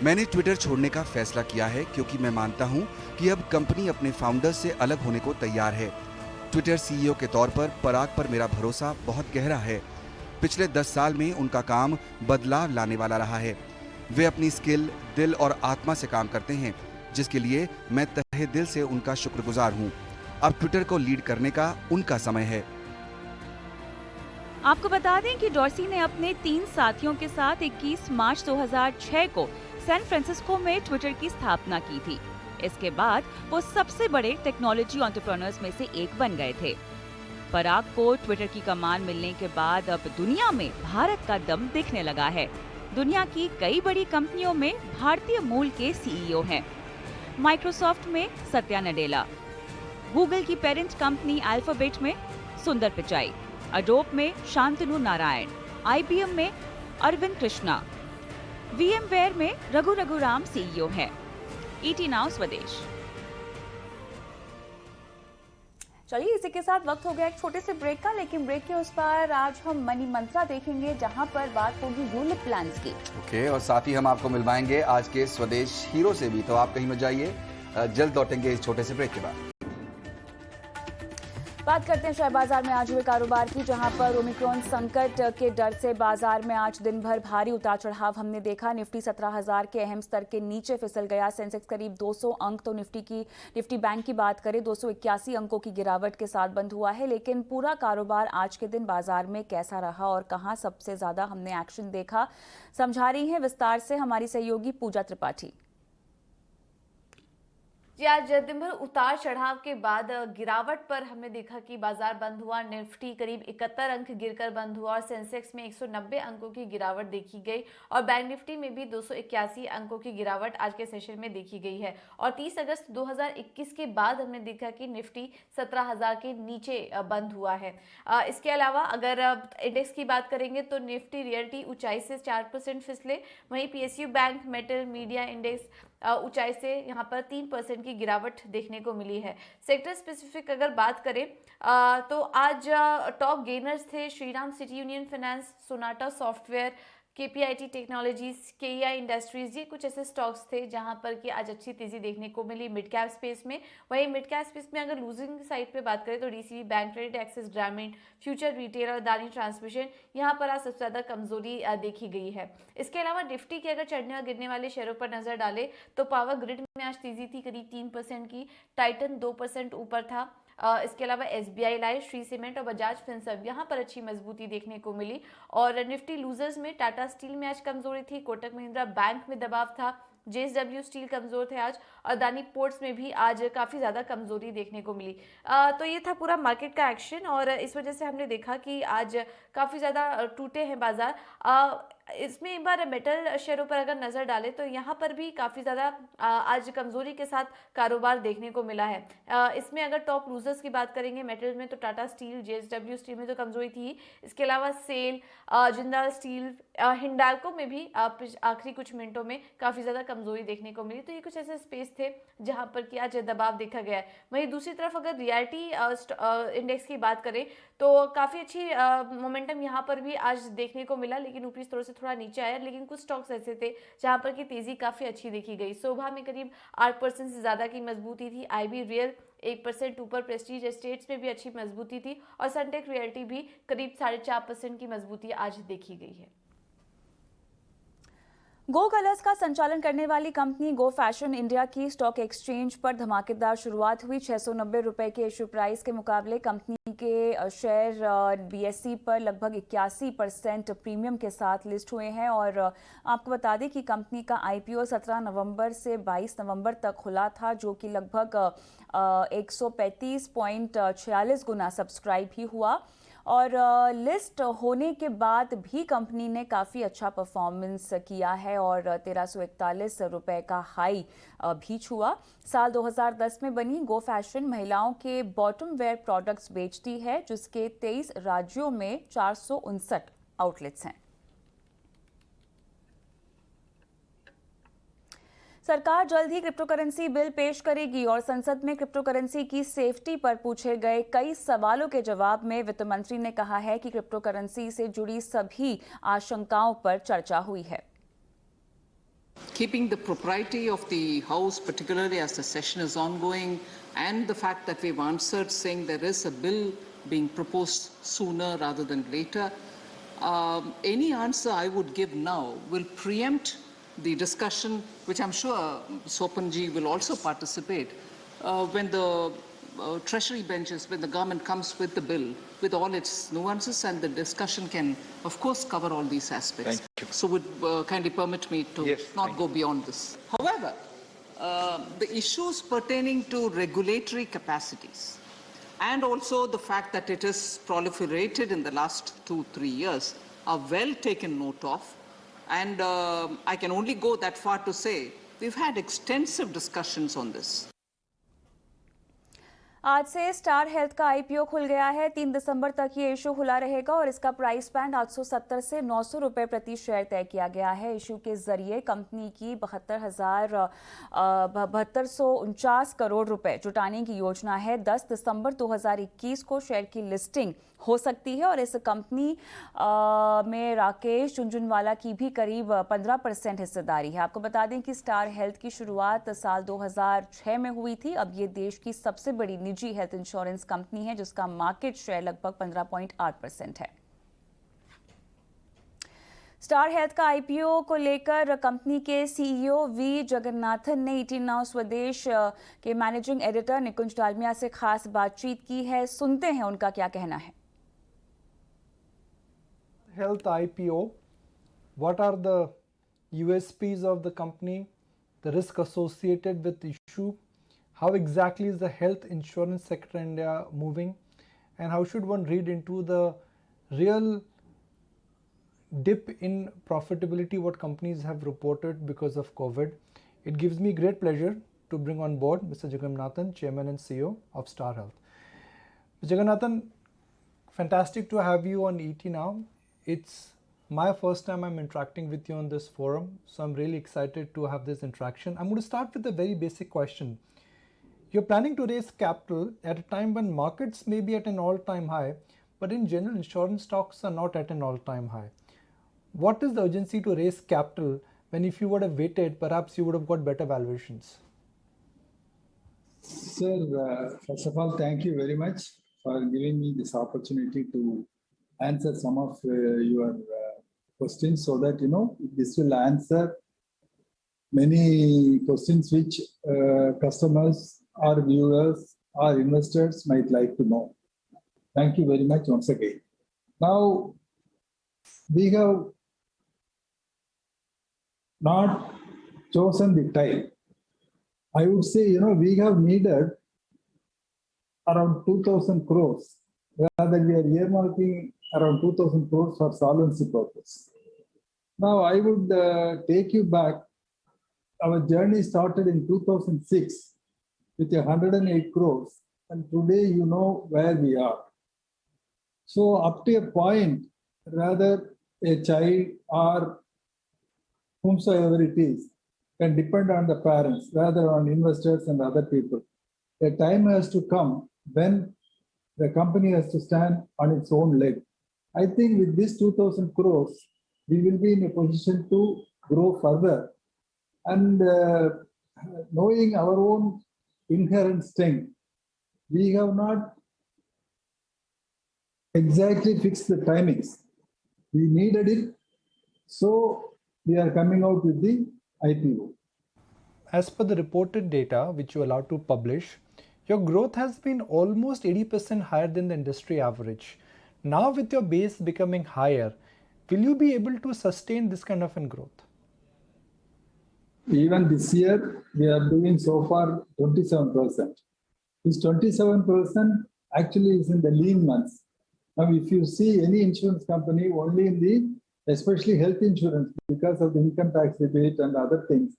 मैंने ट्विटर छोड़ने का फैसला किया है क्योंकि मैं मानता हूं कि अब कंपनी अपने फाउंडर से अलग होने को तैयार है। ट्विटर सीईओ के तौर पर पराग पर मेरा भरोसा बहुत गहरा है। पिछले 10 साल में उनका काम बदलाव लाने वाला रहा है। वे अपनी स्किल, दिल और आत्मा से काम करते हैं, जिसके लिए मैं तहे दिल से उनका शुक्रगुजार हूं। अब ट्विटर को लीड करने का उनका समय है। आपको बता दें कि डॉर्सी ने अपने 3 साथियों के साथ 21 मार्च 2006 को सैन फ्रांसिस्को में ट्विटर की स्थापना की थी। इसके बाद वो सबसे बड़े टेक्नोलॉजी एंटरप्रेन्योर्स में से एक बन गए थे। पराग को ट्विटर की कमान मिलने के बाद अब दुनिया में भारत का दम दिखने लगा है। दुनिया की कई बड़ी कंपनियों में भारतीय मूल के सीईओ हैं। माइक्रोसॉफ्ट में सत्या नडेला, गूगल की पेरेंट कंपनी अल्फाबेट में सुंदर पिचाई, अडोब में शांतनु नारायण, IBM में अरविंद कृष्णा, VMware में रघुराम सीईओ हैं। ET नाउ स्वदेश। चलिए इसी के साथ वक्त हो गया एक छोटे से ब्रेक का, लेकिन ब्रेक के उस पार आज हम मनी मंत्रा देखेंगे जहां पर बात होगी यूलिप प्लान्स की। ओके, और साथ ही हम आपको मिलवाएंगे आज के स्वदेश हीरो से भी, तो आप कहीं मत जाइए, जल्द लौटेंगे इस छोटे से ब्रेक के बाद। बात करते हैं शेयर बाजार में आज हुए कारोबार की, जहां पर ओमिक्रॉन संकट के डर से बाजार में आज दिन भर भारी उतार चढ़ाव हमने देखा। निफ्टी 17,000 के अहम स्तर के नीचे फिसल गया। सेंसेक्स करीब 200 अंक, तो निफ्टी बैंक की बात करें 281 अंकों की गिरावट के साथ बंद हुआ है। लेकिन पूरा कारोबार आज के दिन बाजार में कैसा रहा और कहां सबसे ज्यादा हमने एक्शन देखा, समझा रही हैं विस्तार से हमारी सहयोगी पूजा त्रिपाठी। जी, आज दिन भर उतार चढ़ाव के बाद गिरावट पर हमने देखा कि बाजार बंद हुआ। निफ्टी करीब 71 अंक गिरकर बंद हुआ और सेंसेक्स में 190 अंकों की गिरावट देखी गई और बैंक निफ्टी में भी 281 अंकों की गिरावट आज के सेशन में देखी गई है। और 30 अगस्त 2021 के बाद हमने देखा कि निफ्टी 17,000 के नीचे बंद हुआ है। इसके अलावा अगर इंडेक्स की बात करेंगे तो निफ्टी रियल्टी ऊंचाई से 4% फिसले, वहीं PSU bank, metal, media index ऊंचाई से यहाँ पर 3% की गिरावट देखने को मिली है। सेक्टर स्पेसिफिक अगर बात करें तो आज टॉप गेनर्स थे Shriram city union finance, Sonata software, KPIT technologies, KEI industries, ये कुछ ऐसे स्टॉक्स थे जहां पर कि आज अच्छी तेजी देखने को मिली मिड कैप स्पेस में। वहीं मिड कैप स्पेस में अगर लूजिंग साइड पे बात करें तो DCB बैंक, क्रेडिट एक्सिस ग्रामीण, फ्यूचर रिटेल और अदानी ट्रांसमिशन, यहां पर आज सबसे ज्यादा कमजोरी देखी गई है। इसके अलावा निफ्टी के अगर चढ़ने और गिरने वाले शेयरों पर नजर डाले तो पावर ग्रिड में आज तेजी थी करीब 3% की, टाइटन 2% ऊपर था। इसके अलावा SBI लाइफ, श्री सीमेंट और बजाज फिनसर्व यहाँ पर अच्छी मजबूती देखने को मिली। और निफ्टी लूजर्स में टाटा स्टील में आज कमजोरी थी, कोटक महिंद्रा बैंक में दबाव था, JSW स्टील कमजोर थे आज और अदानी पोर्ट्स में भी आज काफी ज्यादा कमजोरी देखने को मिली। तो ये था पूरा मार्केट का एक्शन और इस वजह से हमने देखा कि आज काफी ज्यादा टूटे हैं बाजार। इसमें एक बार मेटल शेयरों पर अगर नजर डालें तो यहाँ पर भी काफी ज्यादा आज कमजोरी के साथ कारोबार देखने को मिला है। इसमें अगर टॉप लूजर्स की बात करेंगे मेटल में तो टाटा स्टील, JSW स्टील में तो कमजोरी थी। इसके अलावा सेल, जिंदाल स्टील, हिंडाल्को में भी आखिरी कुछ मिनटों में काफी ज्यादा कमजोरी देखने को मिली। तो ये कुछ ऐसे स्पेस थे जहां पर कि आज दबाव देखा गया है। वहीं दूसरी तरफ अगर रियल्टी इंडेक्स की बात करें तो काफी अच्छी मोमेंटम यहाँ पर भी आज देखने को मिला, लेकिन ऊपरी स्तरों से थोड़ा नीचे आया। लेकिन कुछ स्टॉक्स ऐसे थे जहां पर की तेजी काफी अच्छी देखी गई। शोभा में करीब 8% से ज्यादा की मजबूती थी, IB रियल 1% ऊपर, प्रेस्टीज एस्टेट्स में भी अच्छी मजबूती थी और सनटेक रियल्टी भी करीब 4.5% की मजबूती आज देखी गई है। गो कलर्स का संचालन करने वाली कंपनी गो फैशन इंडिया की स्टॉक एक्सचेंज पर धमाकेदार शुरुआत हुई। 690 रुपए के इश्यू प्राइस के मुकाबले कंपनी के शेयर BSE पर लगभग 81% प्रीमियम के साथ लिस्ट हुए हैं। और आपको बता दें कि कंपनी का IPO 17 नवंबर से 22 नवंबर तक खुला था, जो कि लगभग 135.46 गुना सब्सक्राइब ही हुआ। और लिस्ट होने के बाद भी कंपनी ने काफ़ी अच्छा परफॉर्मेंस किया है और 1341 रुपए का हाई भी छुआ। साल 2010 में बनी गो फैशन महिलाओं के बॉटम वेयर प्रोडक्ट्स बेचती है, जिसके 23 राज्यों में 459 आउटलेट्स हैं। सरकार जल्द ही क्रिप्टो करेंसी बिल पेश करेगी और संसद में क्रिप्टो करेंसी की सेफ्टी पर पूछे गए कई सवालों के जवाब में वित्त मंत्री ने कहा है कि क्रिप्टो करेंसी से जुड़ी सभी आशंकाओं पर चर्चा हुई है। Keeping the propriety of the House, particularly as the session is ongoing, and the fact that we've answered saying there is a bill being proposed sooner rather than later, any answer I would give now will preempt the discussion, which I'm sure Sopanji will also participate, when the treasury benches when the government comes with the bill, with all its nuances, and the discussion can, of course, cover all these aspects. Thank you. So would kindly permit me to not go beyond this. However, the issues pertaining to regulatory capacities and also the fact that it is proliferated in the last 2-3 years are well taken note of. And I can only go that far to say we've had extensive discussions on this. आज से star health का IPO खुल गया है। 3 दिसंबर तक ये issue खुला रहेगा और इसका प्राइस बैंड 870 से 900 रुपए प्रति शेयर तय किया गया है। इशू के जरिए कंपनी की 7249 करोड़ रुपए जुटाने की योजना है। 10 दिसंबर 2021 को शेयर की लिस्टिंग हो सकती है और इस कंपनी में राकेश झुनझुनवाला की भी करीब 15% हिस्सेदारी है। आपको बता दें कि स्टार हेल्थ की शुरुआत साल 2006 में हुई थी। अब ये देश की सबसे बड़ी निजी हेल्थ इंश्योरेंस कंपनी है जिसका मार्केट शेयर लगभग 15.8% है। स्टार हेल्थ का आईपीओ को लेकर कंपनी के सीईओ वी जगन्नाथन ने 18 नाउ स्वदेश के मैनेजिंग एडिटर निकुंज डालमिया से खास बातचीत की है। सुनते हैं उनका क्या कहना है। Health IPO, what are the USPs of the company, the risk associated with the issue, how exactly is the health insurance sector in India moving, and how should one read into the real dip in profitability what companies have reported because of COVID. It gives me great pleasure to bring on board Mr. Jagannathan, Chairman and CEO of Star Health. Mr. Jagannathan, fantastic to have you on ET Now. It's my first time I'm interacting with you on this forum, so I'm really excited to have this interaction. I'm going to start with a very basic question. You're planning to raise capital at a time when markets may be at an all-time high, but in general, insurance stocks are not at an all-time high. What is the urgency to raise capital when if you would have waited, perhaps you would have got better valuations? Sir, first of all, thank you very much for giving me this opportunity to answer some of your questions so that, this will answer many questions which customers or viewers or investors might like to know. Thank you very much once again. Now, we have not chosen the time. I would say, we have needed around 2,000 crores. Rather, we are earmarking around 2,000 crores for solvency purpose. Now, I would take you back. Our journey started in 2006 with 108 crores, and today you know where we are. So, up to a point, rather a child or whomsoever it is can depend on the parents rather on investors and other people. A time has to come when the company has to stand on its own leg. I think with this 2,000 crores, we will be in a position to grow further. And knowing our own inherent strength, we have not exactly fixed the timings. We needed it, so we are coming out with the IPO. As per the reported data which you are allowed to publish, your growth has been almost 80% higher than the industry average. Now with your base becoming higher, will you be able to sustain this kind of growth? Even this year, we are doing so far 27%. This 27% actually is in the lean months. Now, if you see any insurance company, only in the, especially health insurance, because of the income tax rebate and other things,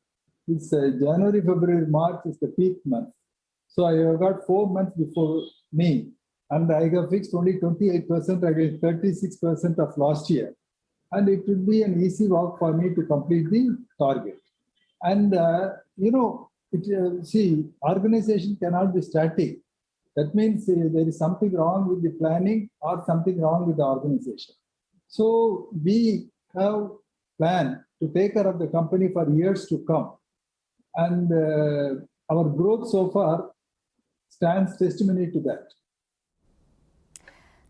it's January, February, March is the peak month. So I have got 4 months before me, and I have fixed only 28% against 36% of last year. And it would be an easy walk for me to complete the target. And, see, organization cannot be static. That means there is something wrong with the planning or something wrong with the organization. So we have planned to take care of the company for years to come. And our growth so far stands testimony to that.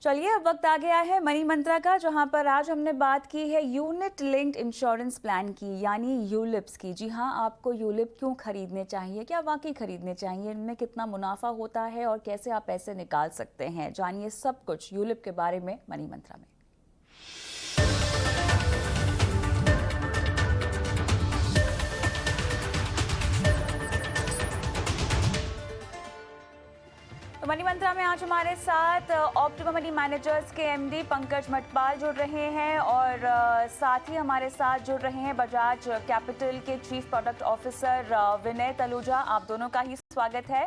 चलिए अब वक्त आ गया है money मंत्रा का, जहां पर आज हमने बात की है यूनिट लिंक्ड इंश्योरेंस प्लान की, यानी यूलिप्स की। जी हां, आपको यूलिप क्यों खरीदने चाहिए, क्या वाकई खरीदने चाहिए, इनमें कितना मुनाफा होता है और कैसे आप पैसे निकाल सकते हैं, जानिए सब कुछ यूलिप के बारे में मनी मंत्रा में। तो मनी मंत्रा में आज हमारे साथ ऑप्टिमम मनी मैनेजर्स के एमडी पंकज मटपाल जुड़ रहे हैं और साथ ही हमारे साथ जुड़ रहे हैं बजाज कैपिटल के चीफ प्रोडक्ट ऑफिसर विनय तलूजा। आप दोनों का ही स्वागत है।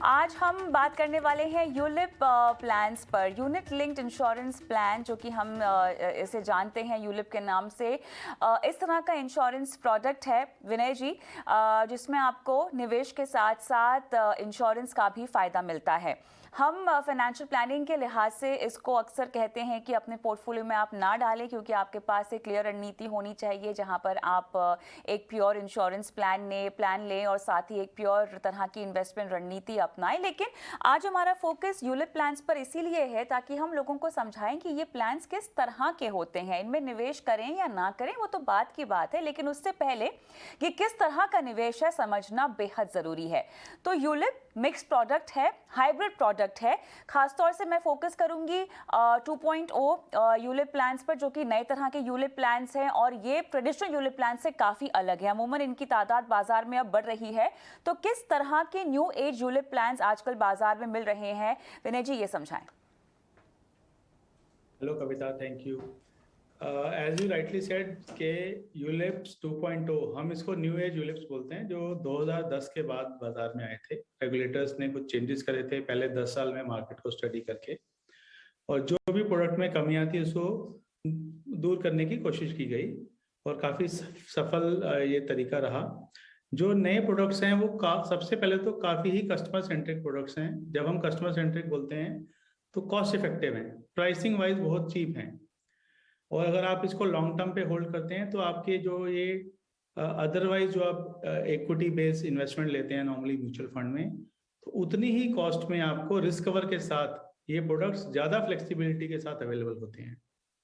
आज हम बात करने वाले हैं यूलिप प्लान्स पर, यूनिट लिंक्ड इंश्योरेंस प्लान, जो कि हम इसे जानते हैं यूलिप के नाम से। इस तरह का इंश्योरेंस प्रोडक्ट है विनय जी, जिसमें आपको निवेश के साथ साथ इंश्योरेंस का भी फायदा मिलता है। हम फाइनेंशियल प्लानिंग के लिहाज से इसको अक्सर कहते हैं कि अपने पोर्टफोलियो में आप ना डालें, क्योंकि आपके पास एक क्लियर रणनीति होनी चाहिए जहां पर आप एक प्योर इंश्योरेंस प्लान लें और साथ ही एक प्योर तरह की इन्वेस्टमेंट रणनीति अपनाएं। लेकिन आज हमारा फोकस यूलिप प्लान्स पर इसीलिए है ताकि हम लोगों को समझाएं कि ये प्लान्स किस तरह के होते हैं, इनमें निवेश करें या ना करें वो तो बात की बात है, लेकिन उससे पहले कि किस तरह का निवेश है समझना बेहद ज़रूरी है। तो यूलिप मिक्स प्रोडक्ट है, हाइब्रिड प्रोडक्ट है। खासतौर से मैं फोकस करूंगी 2.0 यूलिप प्लान्स पर, जो कि नए तरह के यूलिप प्लान्स हैं और ये ट्रेडिशनल यूलिप प्लान से काफ़ी अलग है। अमूमन इनकी तादाद बाजार में अब बढ़ रही है, तो किस तरह के न्यू एज यूलिप प्लान्स आजकल बाजार में मिल रहे हैं, विनय जी ये समझाएं। Hello Kavita, thank you. As you rightly said के यूलिप्स 2.0, हम इसको न्यू एज यूलिप्स बोलते हैं, जो 2010 के बाद बाजार में आए थे। रेगुलेटर्स ने कुछ चेंजेस करे थे पहले 10 साल में मार्केट को स्टडी करके, और जो भी प्रोडक्ट में कमियां थी उसको दूर करने की कोशिश की गई और काफ़ी सफल ये तरीका रहा। जो नए प्रोडक्ट्स हैं वो सबसे पहले तो काफ़ी ही कस्टमर सेंट्रिक प्रोडक्ट्स हैं। जब हम कस्टमर सेंट्रिक बोलते हैं तो कॉस्ट इफेक्टिव हैं, प्राइसिंग वाइज बहुत चीप हैं, और अगर आप इसको लॉन्ग टर्म पे होल्ड करते हैं तो आपके जो ये अदरवाइज जो आप इक्विटी बेस्ड इन्वेस्टमेंट लेते हैं नॉर्मली म्यूचुअल फंड में, तो उतनी ही कॉस्ट में आपको रिस्क कवर के साथ ये प्रोडक्ट्स ज़्यादा फ्लेक्सिबिलिटी के साथ अवेलेबल होते हैं।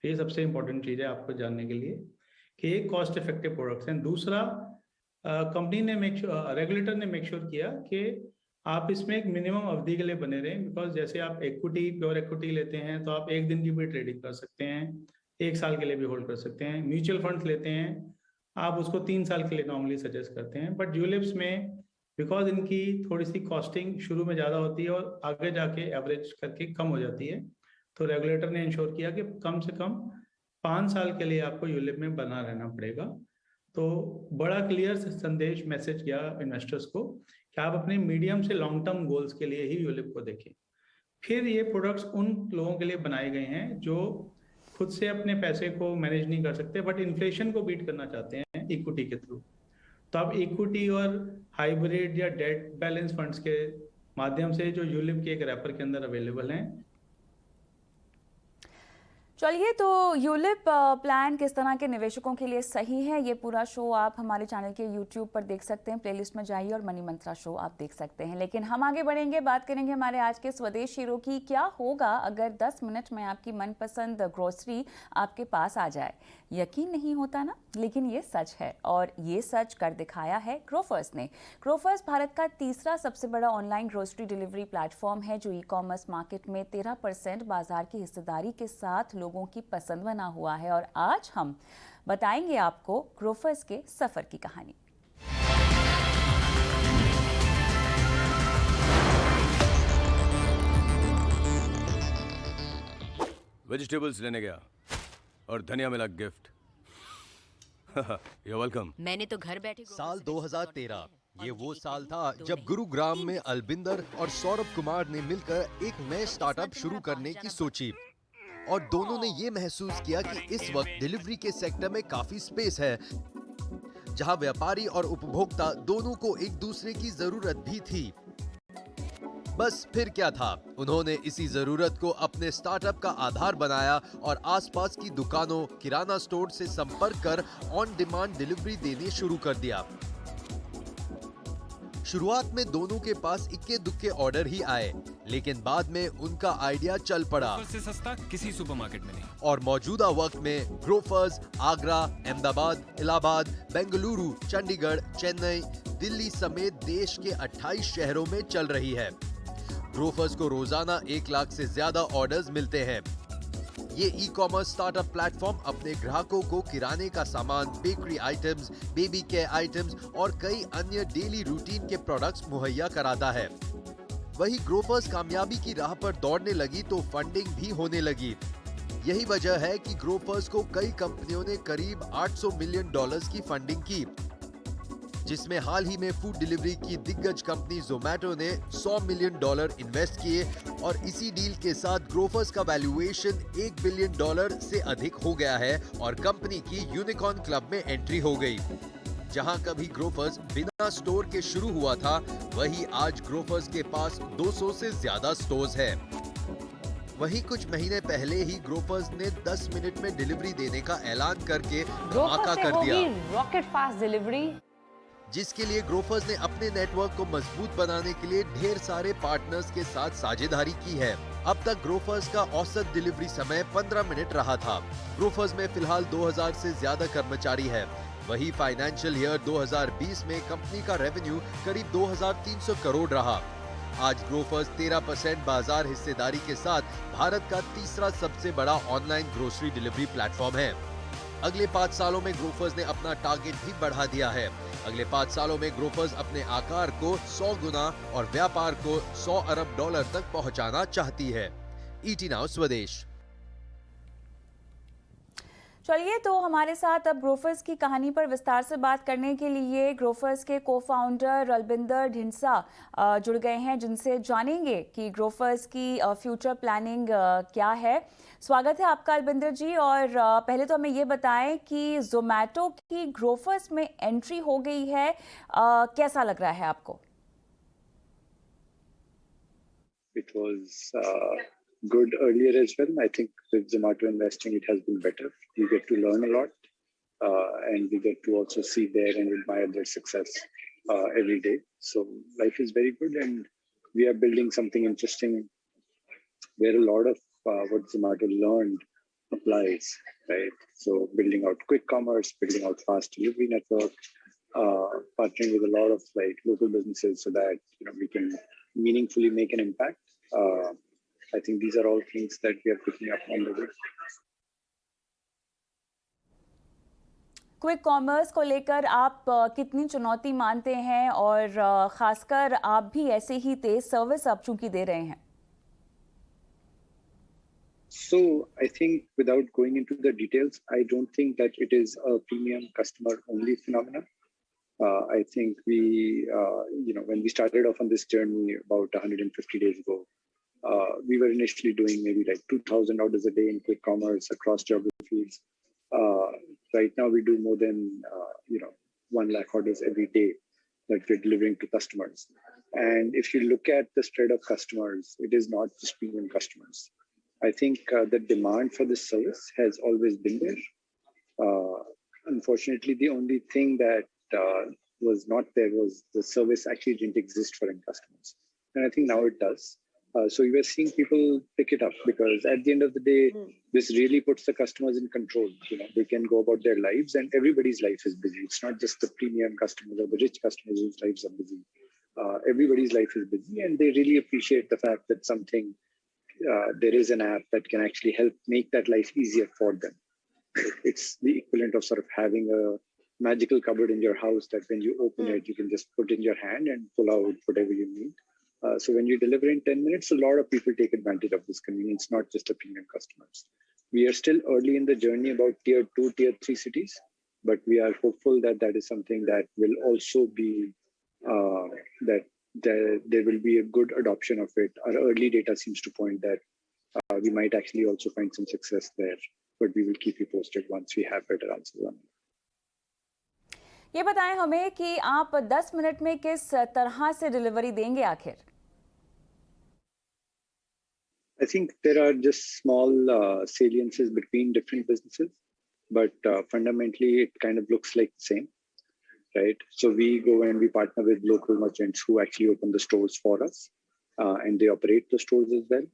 ये सबसे इंपॉर्टेंट चीज़ है आपको जानने के लिए कि ये कॉस्ट इफेक्टिव प्रोडक्ट्स हैं। दूसरा, कंपनी ने रेगुलेटर ने मेक श्योर किया कि आप इसमें एक मिनिमम अवधि के लिए बने रहें, बिकॉज जैसे आप प्योर इक्विटी लेते हैं तो आप एक दिन की भी ट्रेडिंग कर सकते हैं, एक साल के लिए भी होल्ड कर सकते हैं। म्यूचुअल फंड्स लेते हैं आप उसको 3 साल के लिए नॉर्मली सजेस्ट करते हैं, बट यूलिप्स में बिकॉज इनकी थोड़ी सी कॉस्टिंग शुरू में ज़्यादा होती है और आगे जाके एवरेज करके कम हो जाती है, तो रेगुलेटर ने इंश्योर किया कि कम से कम 5 साल के लिए आपको यूलिप में बना रहना पड़ेगा। तो बड़ा क्लियर संदेश मैसेज किया इन्वेस्टर्स को कि आप अपने मीडियम से लॉन्ग टर्म गोल्स के लिए ही यूलिप को देखें। फिर ये प्रोडक्ट्स उन लोगों के लिए बनाए गए हैं जो खुद से अपने पैसे को मैनेज नहीं कर सकते बट इन्फ्लेशन को बीट करना चाहते हैं इक्विटी के थ्रू। तो आप इक्विटी और हाइब्रिड या डेट बैलेंस फंड्स के माध्यम से जो यूलिप के एक रैपर के अंदर अवेलेबल हैं। चलिए, तो यूलिप प्लान किस तरह के निवेशकों के लिए सही है, ये पूरा शो आप हमारे चैनल के यूट्यूब पर देख सकते हैं, प्लेलिस्ट में जाइए और मनी मंत्रा शो आप देख सकते हैं। लेकिन हम आगे बढ़ेंगे, बात करेंगे हमारे आज के स्वदेश हीरो की। क्या होगा अगर 10 मिनट में आपकी मनपसंद ग्रोसरी आपके पास आ जाए? यकीन नहीं होता ना, लेकिन ये सच है और ये सच कर दिखाया है ग्रोफर्स ने। ग्रोफर्स भारत का तीसरा सबसे बड़ा ऑनलाइन ग्रोसरी डिलीवरी प्लेटफॉर्म है, जो ई-कॉमर्स मार्केट में 13% बाजार की हिस्सेदारी के साथ लोगों की पसंद बना हुआ है। और आज हम बताएंगे आपको ग्रोफर्स के सफर की कहानी। वेजिटेबल्स लेने गया और धनिया मिला गिफ्ट। You're welcome। मैंने तो घर बैठे साल 2013 ये वो साल था जब गुरुग्राम में अलबिंदर और सौरभ कुमार ने मिलकर एक नए स्टार्टअप शुरू करने की सोची, और दोनों ने ये महसूस किया कि इस वक्त डिलीवरी के सेक्टर में काफी स्पेस है, जहां व्यापारी और उपभोक्ता दोनों को एक दूसरे की जरूरत भी थी। बस फिर क्या था, उन्होंने इसी जरूरत को अपने स्टार्टअप का आधार बनाया और आसपास की दुकानों, किराना स्टोर से संपर्क कर ऑन डिमांड डिलीवरी देनी शुरू कर दिया। शुरुआत में दोनों के पास इक्के दुक्के ऑर्डर ही आए, लेकिन बाद में उनका आइडिया चल पड़ा से सस्ता किसी सुपरमार्केट में नहीं। और मौजूदा वक्त में ग्रोफर्स आगरा, अहमदाबाद, इलाहाबाद, बेंगलुरु, चंडीगढ़, चेन्नई, दिल्ली समेत देश के 28 शहरों में चल रही है। ग्रोफर्स को रोजाना 1 लाख से ज्यादा ऑर्डर्स मिलते हैं। ये ई कॉमर्स स्टार्टअप प्लेटफॉर्म अपने ग्राहकों को किराने का सामान, bakery items, baby care items और कई अन्य डेली रूटीन के प्रोडक्ट्स मुहैया कराता है। वही ग्रोफर्स कामयाबी की राह पर दौड़ने लगी तो फंडिंग भी होने लगी। यही वजह है कि ग्रोफर्स को कई कंपनियों ने करीब $800 मिलियन की फंडिंग की, जिसमें हाल ही में फूड डिलीवरी की दिग्गज कंपनी जोमैटो ने $100 मिलियन इन्वेस्ट किए और इसी डील के साथ ग्रोफर्स का वैल्यूएशन $1 बिलियन से अधिक हो गया है और कंपनी की यूनिकॉर्न क्लब में एंट्री हो गई। जहां कभी ग्रोफर्स बिना स्टोर के शुरू हुआ था, वही आज ग्रोफर्स के पास 200 से ज्यादा स्टोर्स है। वहीं कुछ महीने पहले ही ग्रोफर्स ने 10 मिनट में डिलीवरी देने का ऐलान करके धमाका कर दिया। रॉकेट फास्ट डिलीवरी, जिसके लिए ग्रोफर्स ने अपने नेटवर्क को मजबूत बनाने के लिए ढेर सारे पार्टनर्स के साथ साझेदारी की है। अब तक ग्रोफर्स का औसत डिलीवरी समय 15 मिनट रहा था। ग्रोफर्स में फिलहाल 2000 से ज्यादा कर्मचारी है। वही फाइनेंशियल ईयर 2020 में कंपनी का रेवेन्यू करीब 2300 करोड़ रहा। आज ग्रोफर्स 13% बाजार हिस्सेदारी के साथ भारत का तीसरा सबसे बड़ा ऑनलाइन ग्रोसरी डिलीवरी प्लेटफॉर्म है। अगले 5 सालों में ग्रोफर्स ने अपना टारगेट भी बढ़ा दिया है। अगले 5 सालों में ग्रोफर्स अपने आकार को 100 गुना और व्यापार को $100 अरब तक पहुंचाना चाहती है। ईटी नाउ स्वदेश। चलिए, तो हमारे साथ अब ग्रोफर्स की कहानी पर विस्तार से बात करने के लिए ग्रोफर्स के को-फाउंडर अलबिंदर ढिंडसा जुड़ गए हैं, जिनसे जानेंगे कि ग्रोफर्स की फ्यूचर प्लानिंग क्या है। स्वागत है आपका अलबिंदर जी। और पहले तो हमें ये बताएं कि जोमैटो की ग्रोफर्स में एंट्री हो गई है, कैसा लग रहा है आपको? It was good earlier as well. I think with Zomato investing, it has been better. You get to learn a lot, and we get to also see there and admire their success every day. So life is very good, and we are building something interesting where a lot of what Zomato learned applies, right? So building out quick commerce, building out fast delivery network, partnering with a lot of like local businesses so that we can meaningfully make an impact. I think these are all things that we are picking up on the way. Quick commerce को लेकर आप कितनी चुनौती मानते हैं, और खासकर आप भी ऐसे ही तेज सर्विस आप चूंकि दे रहे हैं? So I think without going into the details, I don't think that it is a premium customer only phenomenon. I think we, when we started off on this journey about 150 days ago, we were initially doing maybe like 2,000 orders a day in quick commerce across geographies. Right now we do more than 1 lakh orders every day that we're delivering to customers. And if you look at the spread of customers, it is not just premium customers. I think the demand for this service has always been there. Unfortunately, the only thing that was not there was the service actually didn't exist for end customers. And I think now it does. So we were seeing people pick it up because at the end of the day, this really puts the customers in control. They can go about their lives, and everybody's life is busy. It's not just the premium customers or the rich customers whose lives are busy. Everybody's life is busy, and they really appreciate the fact that there is an app that can actually help make that life easier for them. It's the equivalent of sort of having a magical cupboard in your house that when you open it, you can just put in your hand and pull out whatever you need. So when you deliver in 10 minutes, a lot of people take advantage of this convenience, not just the premium customers. We are still early in the journey about tier 2, tier 3 cities, but we are hopeful that that is something that will also be, that there will be a good adoption of it. Our early data seems to point that we might actually also find some success there, but we will keep you posted once we have better answers on it. ये बताएं हमें कि आप 10 minute में किस तरह से delivery देंगे आखिर? I think there are just small saliences between different businesses, but fundamentally it kind of looks like the same. right? So we go and we partner with local merchants who actually open the stores for us, and they operate the stores as well.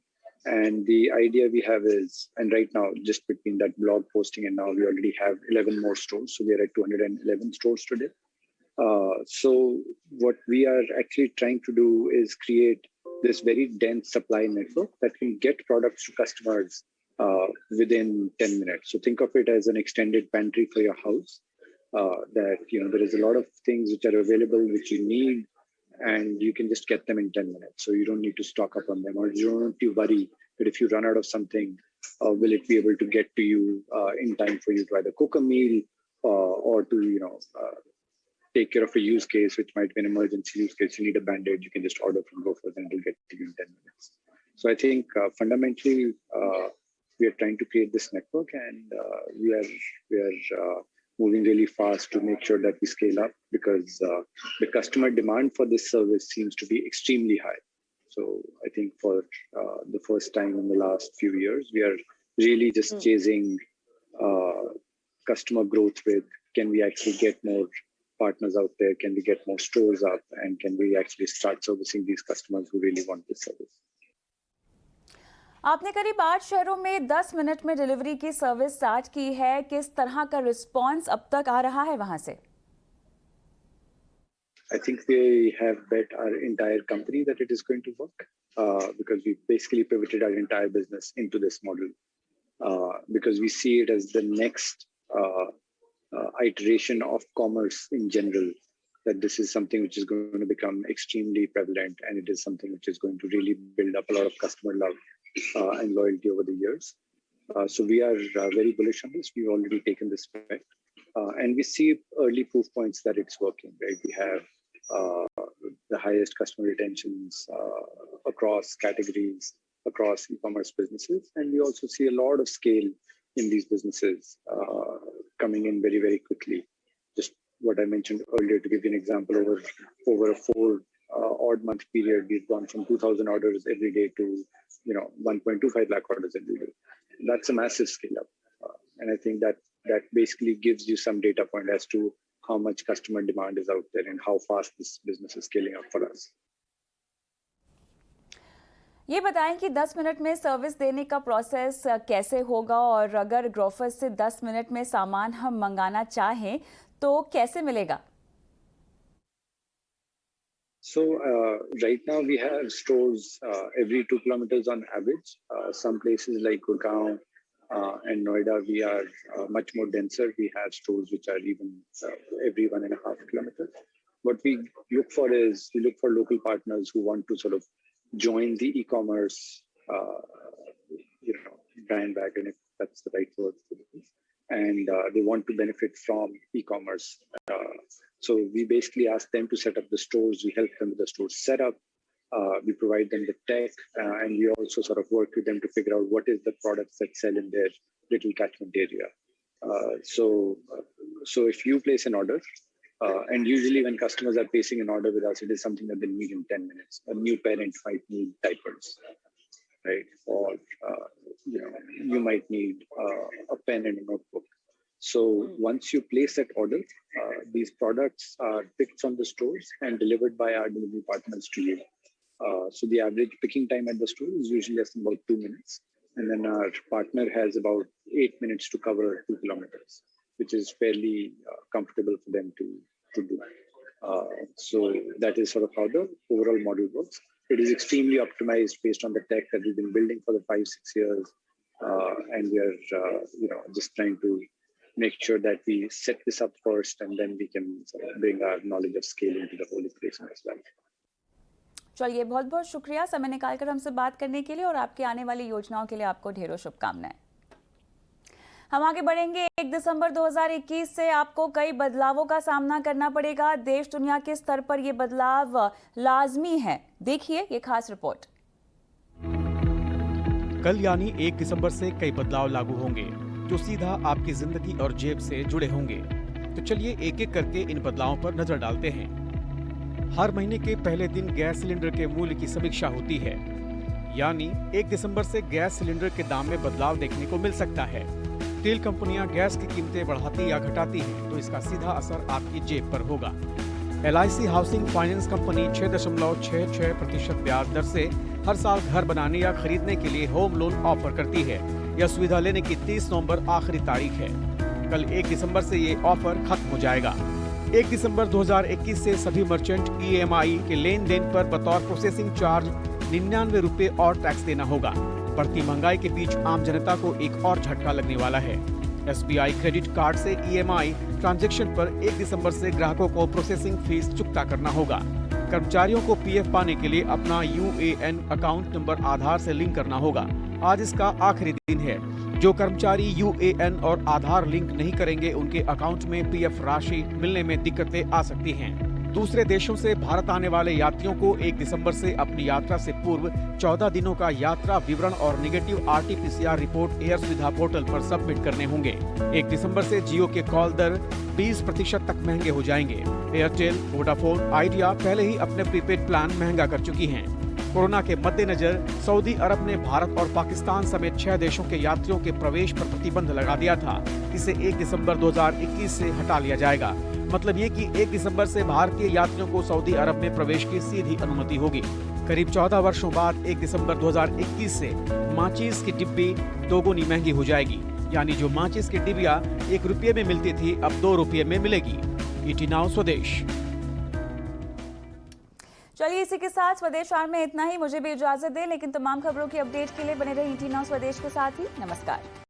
And the idea we have is, and right now, just between that blog posting and now, we already have 11 more stores. So we are at 211 stores today. So what we are actually trying to do is create this very dense supply network that can get products to customers within 10 minutes. So think of it as an extended pantry for your house. That there is a lot of things which are available which you need, and you can just get them in 10 minutes. So you don't need to stock up on them, or you don't have to worry that if you run out of something, will it be able to get to you in time for you to either cook a meal or to take care of a use case, which might be an emergency use case. You need a Band-Aid, you can just order from Grofers and it'll get to you in 10 minutes. So I think fundamentally, we are trying to create this network, and we are moving really fast to make sure that we scale up, because the customer demand for this service seems to be extremely high. So I think for the first time in the last few years, we are really just chasing customer growth with, can we actually get more partners out there? Can we get more stores up? And can we actually start servicing these customers who really want this service? आपने करीब 8 शहरों में 10 minute में delivery की service start की है। किस तरह का रिस्पांस अब तक आ रहा है वहां से? I think we have bet our entire company that it is going to work, because we basically pivoted our entire business into this model, because we see it as the next iteration of commerce in general, that this is something which is going to become extremely prevalent, and it is something which is going to really build up a lot of customer love and loyalty over the years. So we are very bullish on this. We've already taken this bet, and we see early proof points that it's working, right? We have the highest customer retentions across categories, across e-commerce businesses, and we also see a lot of scale in these businesses coming in very, very quickly. Just what I mentioned earlier, to give you an example, over a 4 odd month period, we've gone from 2,000 orders every day to 1.25 lakh orders every day. That's a massive scale up, and I think that basically gives you some data point as to how much customer demand is out there and how fast this business is scaling up for us. ये बताएं कि 10 minute में service देने का process कैसे होगा, और अगर ग्रोफर्स से 10 मिनट में सामान हम मंगाना चाहें तो कैसे मिलेगा? So right now we have stores every 2 kilometers on average. Some places like Gurgaon and Noida, we are much more denser. We have stores which are even every 1.5 kilometers. What we look for is, we look for local partners who want to sort of join the e-commerce bandwagon, if that's the right word for this, and they want to benefit from e-commerce. So we basically ask them to set up the stores. We help them with the store setup. We provide them the tech, and we also sort of work with them to figure out what is the products that sell in their little catchment area. So if you place an order, and usually when customers are placing an order with us, it is something that they need in 10 minutes. A new parent might need diapers, right? Or you might need a pen and a notebook. So once you place that order, these products are picked from the stores and delivered by our delivery partners to you. So the average picking time at the store is usually less than about 2 minutes. And then our partner has about 8 minutes to cover 2 kilometers, which is fairly comfortable for them to do. So that is sort of how the overall model works. It is extremely optimized based on the tech that we've been building for the 5-6 years. And we are just trying to make sure that we set this up first, and then we can sort of bring our knowledge of scale into the whole equation as well. चलिए, बहुत बहुत शुक्रिया समय निकालकर हमसे बात करने के लिए, और आपकी आने वाली योजनाओं के लिए आपको ढेरों शुभकामनाएं। हम आगे बढ़ेंगे। 1 दिसंबर 2021 से आपको कई बदलावों का सामना करना पड़ेगा। देश दुनिया के स्तर पर ये बदलाव लाजमी है। देखिए ये खास रिपोर्ट। कल यानी 1 दिसंबर से कई बदलाव लागू होंगे जो सीधा आपकी जिंदगी और जेब से जुड़े होंगे। तो चलिए एक एक करके इन बदलावों पर नजर डालते हैं। हर महीने के पहले दिन गैस सिलेंडर के मूल्य की समीक्षा होती है, यानी 1 दिसंबर से गैस सिलेंडर के दाम में बदलाव देखने को मिल सकता है। तेल कंपनियां गैस की कीमतें बढ़ाती या घटाती हैं तो इसका सीधा असर आपकी जेब पर होगा। LIC हाउसिंग फाइनेंस कंपनी 6.66% ब्याज दर से हर साल घर बनाने या खरीदने के लिए होम लोन ऑफर करती है। यह सुविधा लेने की 30 नवंबर आखिरी तारीख है। कल 1 दिसंबर से ये ऑफर खत्म हो जाएगा। 1 दिसंबर 2021 से सभी मर्चेंट EMI के लेन देन पर बतौर प्रोसेसिंग चार्ज 99 रुपए और टैक्स देना होगा। बढ़ती महंगाई के बीच आम जनता को एक और झटका लगने वाला है। SBI क्रेडिट कार्ड से EMI ट्रांजैक्शन पर 1 दिसंबर से ग्राहकों को प्रोसेसिंग फीस चुकता करना होगा। कर्मचारियों को PF पाने के लिए अपना UAN अकाउंट नंबर आधार से लिंक करना होगा। आज इसका आखिरी दिन है। जो कर्मचारी UAN और आधार लिंक नहीं करेंगे उनके अकाउंट में PF राशि मिलने में दिक्कतें आ सकती हैं। दूसरे देशों से भारत आने वाले यात्रियों को 1 दिसंबर से अपनी यात्रा से पूर्व 14 दिनों का यात्रा विवरण और नेगेटिव RT-PCR रिपोर्ट एयर सुविधा पोर्टल पर सबमिट करने होंगे। 1 दिसंबर से जियो के कॉल दर 20% तक महंगे हो जाएंगे। एयरटेल, वोडाफोन, आइडिया पहले ही अपने प्रीपेड प्लान महंगा कर चुकी हैं। कोरोना के मद्देनजर सऊदी अरब ने भारत और पाकिस्तान समेत 6 देशों के यात्रियों के प्रवेश पर प्रतिबंध लगा दिया था। इसे 1 दिसंबर 2021 से हटा लिया जाएगा। मतलब ये कि 1 दिसंबर से भारतीय यात्रियों को सऊदी अरब में प्रवेश की सीधी अनुमति होगी। करीब 14 वर्षों बाद 1 दिसंबर 2021 से माचिस की डिब्बी दोगुनी महंगी हो जाएगी। यानी जो माचिस की डिबिया 1 रुपये में मिलती थी अब 2 रुपये में मिलेगी। ET नाउ स्वदेश। चलिए इसी के साथ स्वदेश आर में इतना ही। मुझे भी इजाजत दें, लेकिन तमाम खबरों की अपडेट के लिए बने रहे ET नाउ स्वदेश के साथ ही। नमस्कार।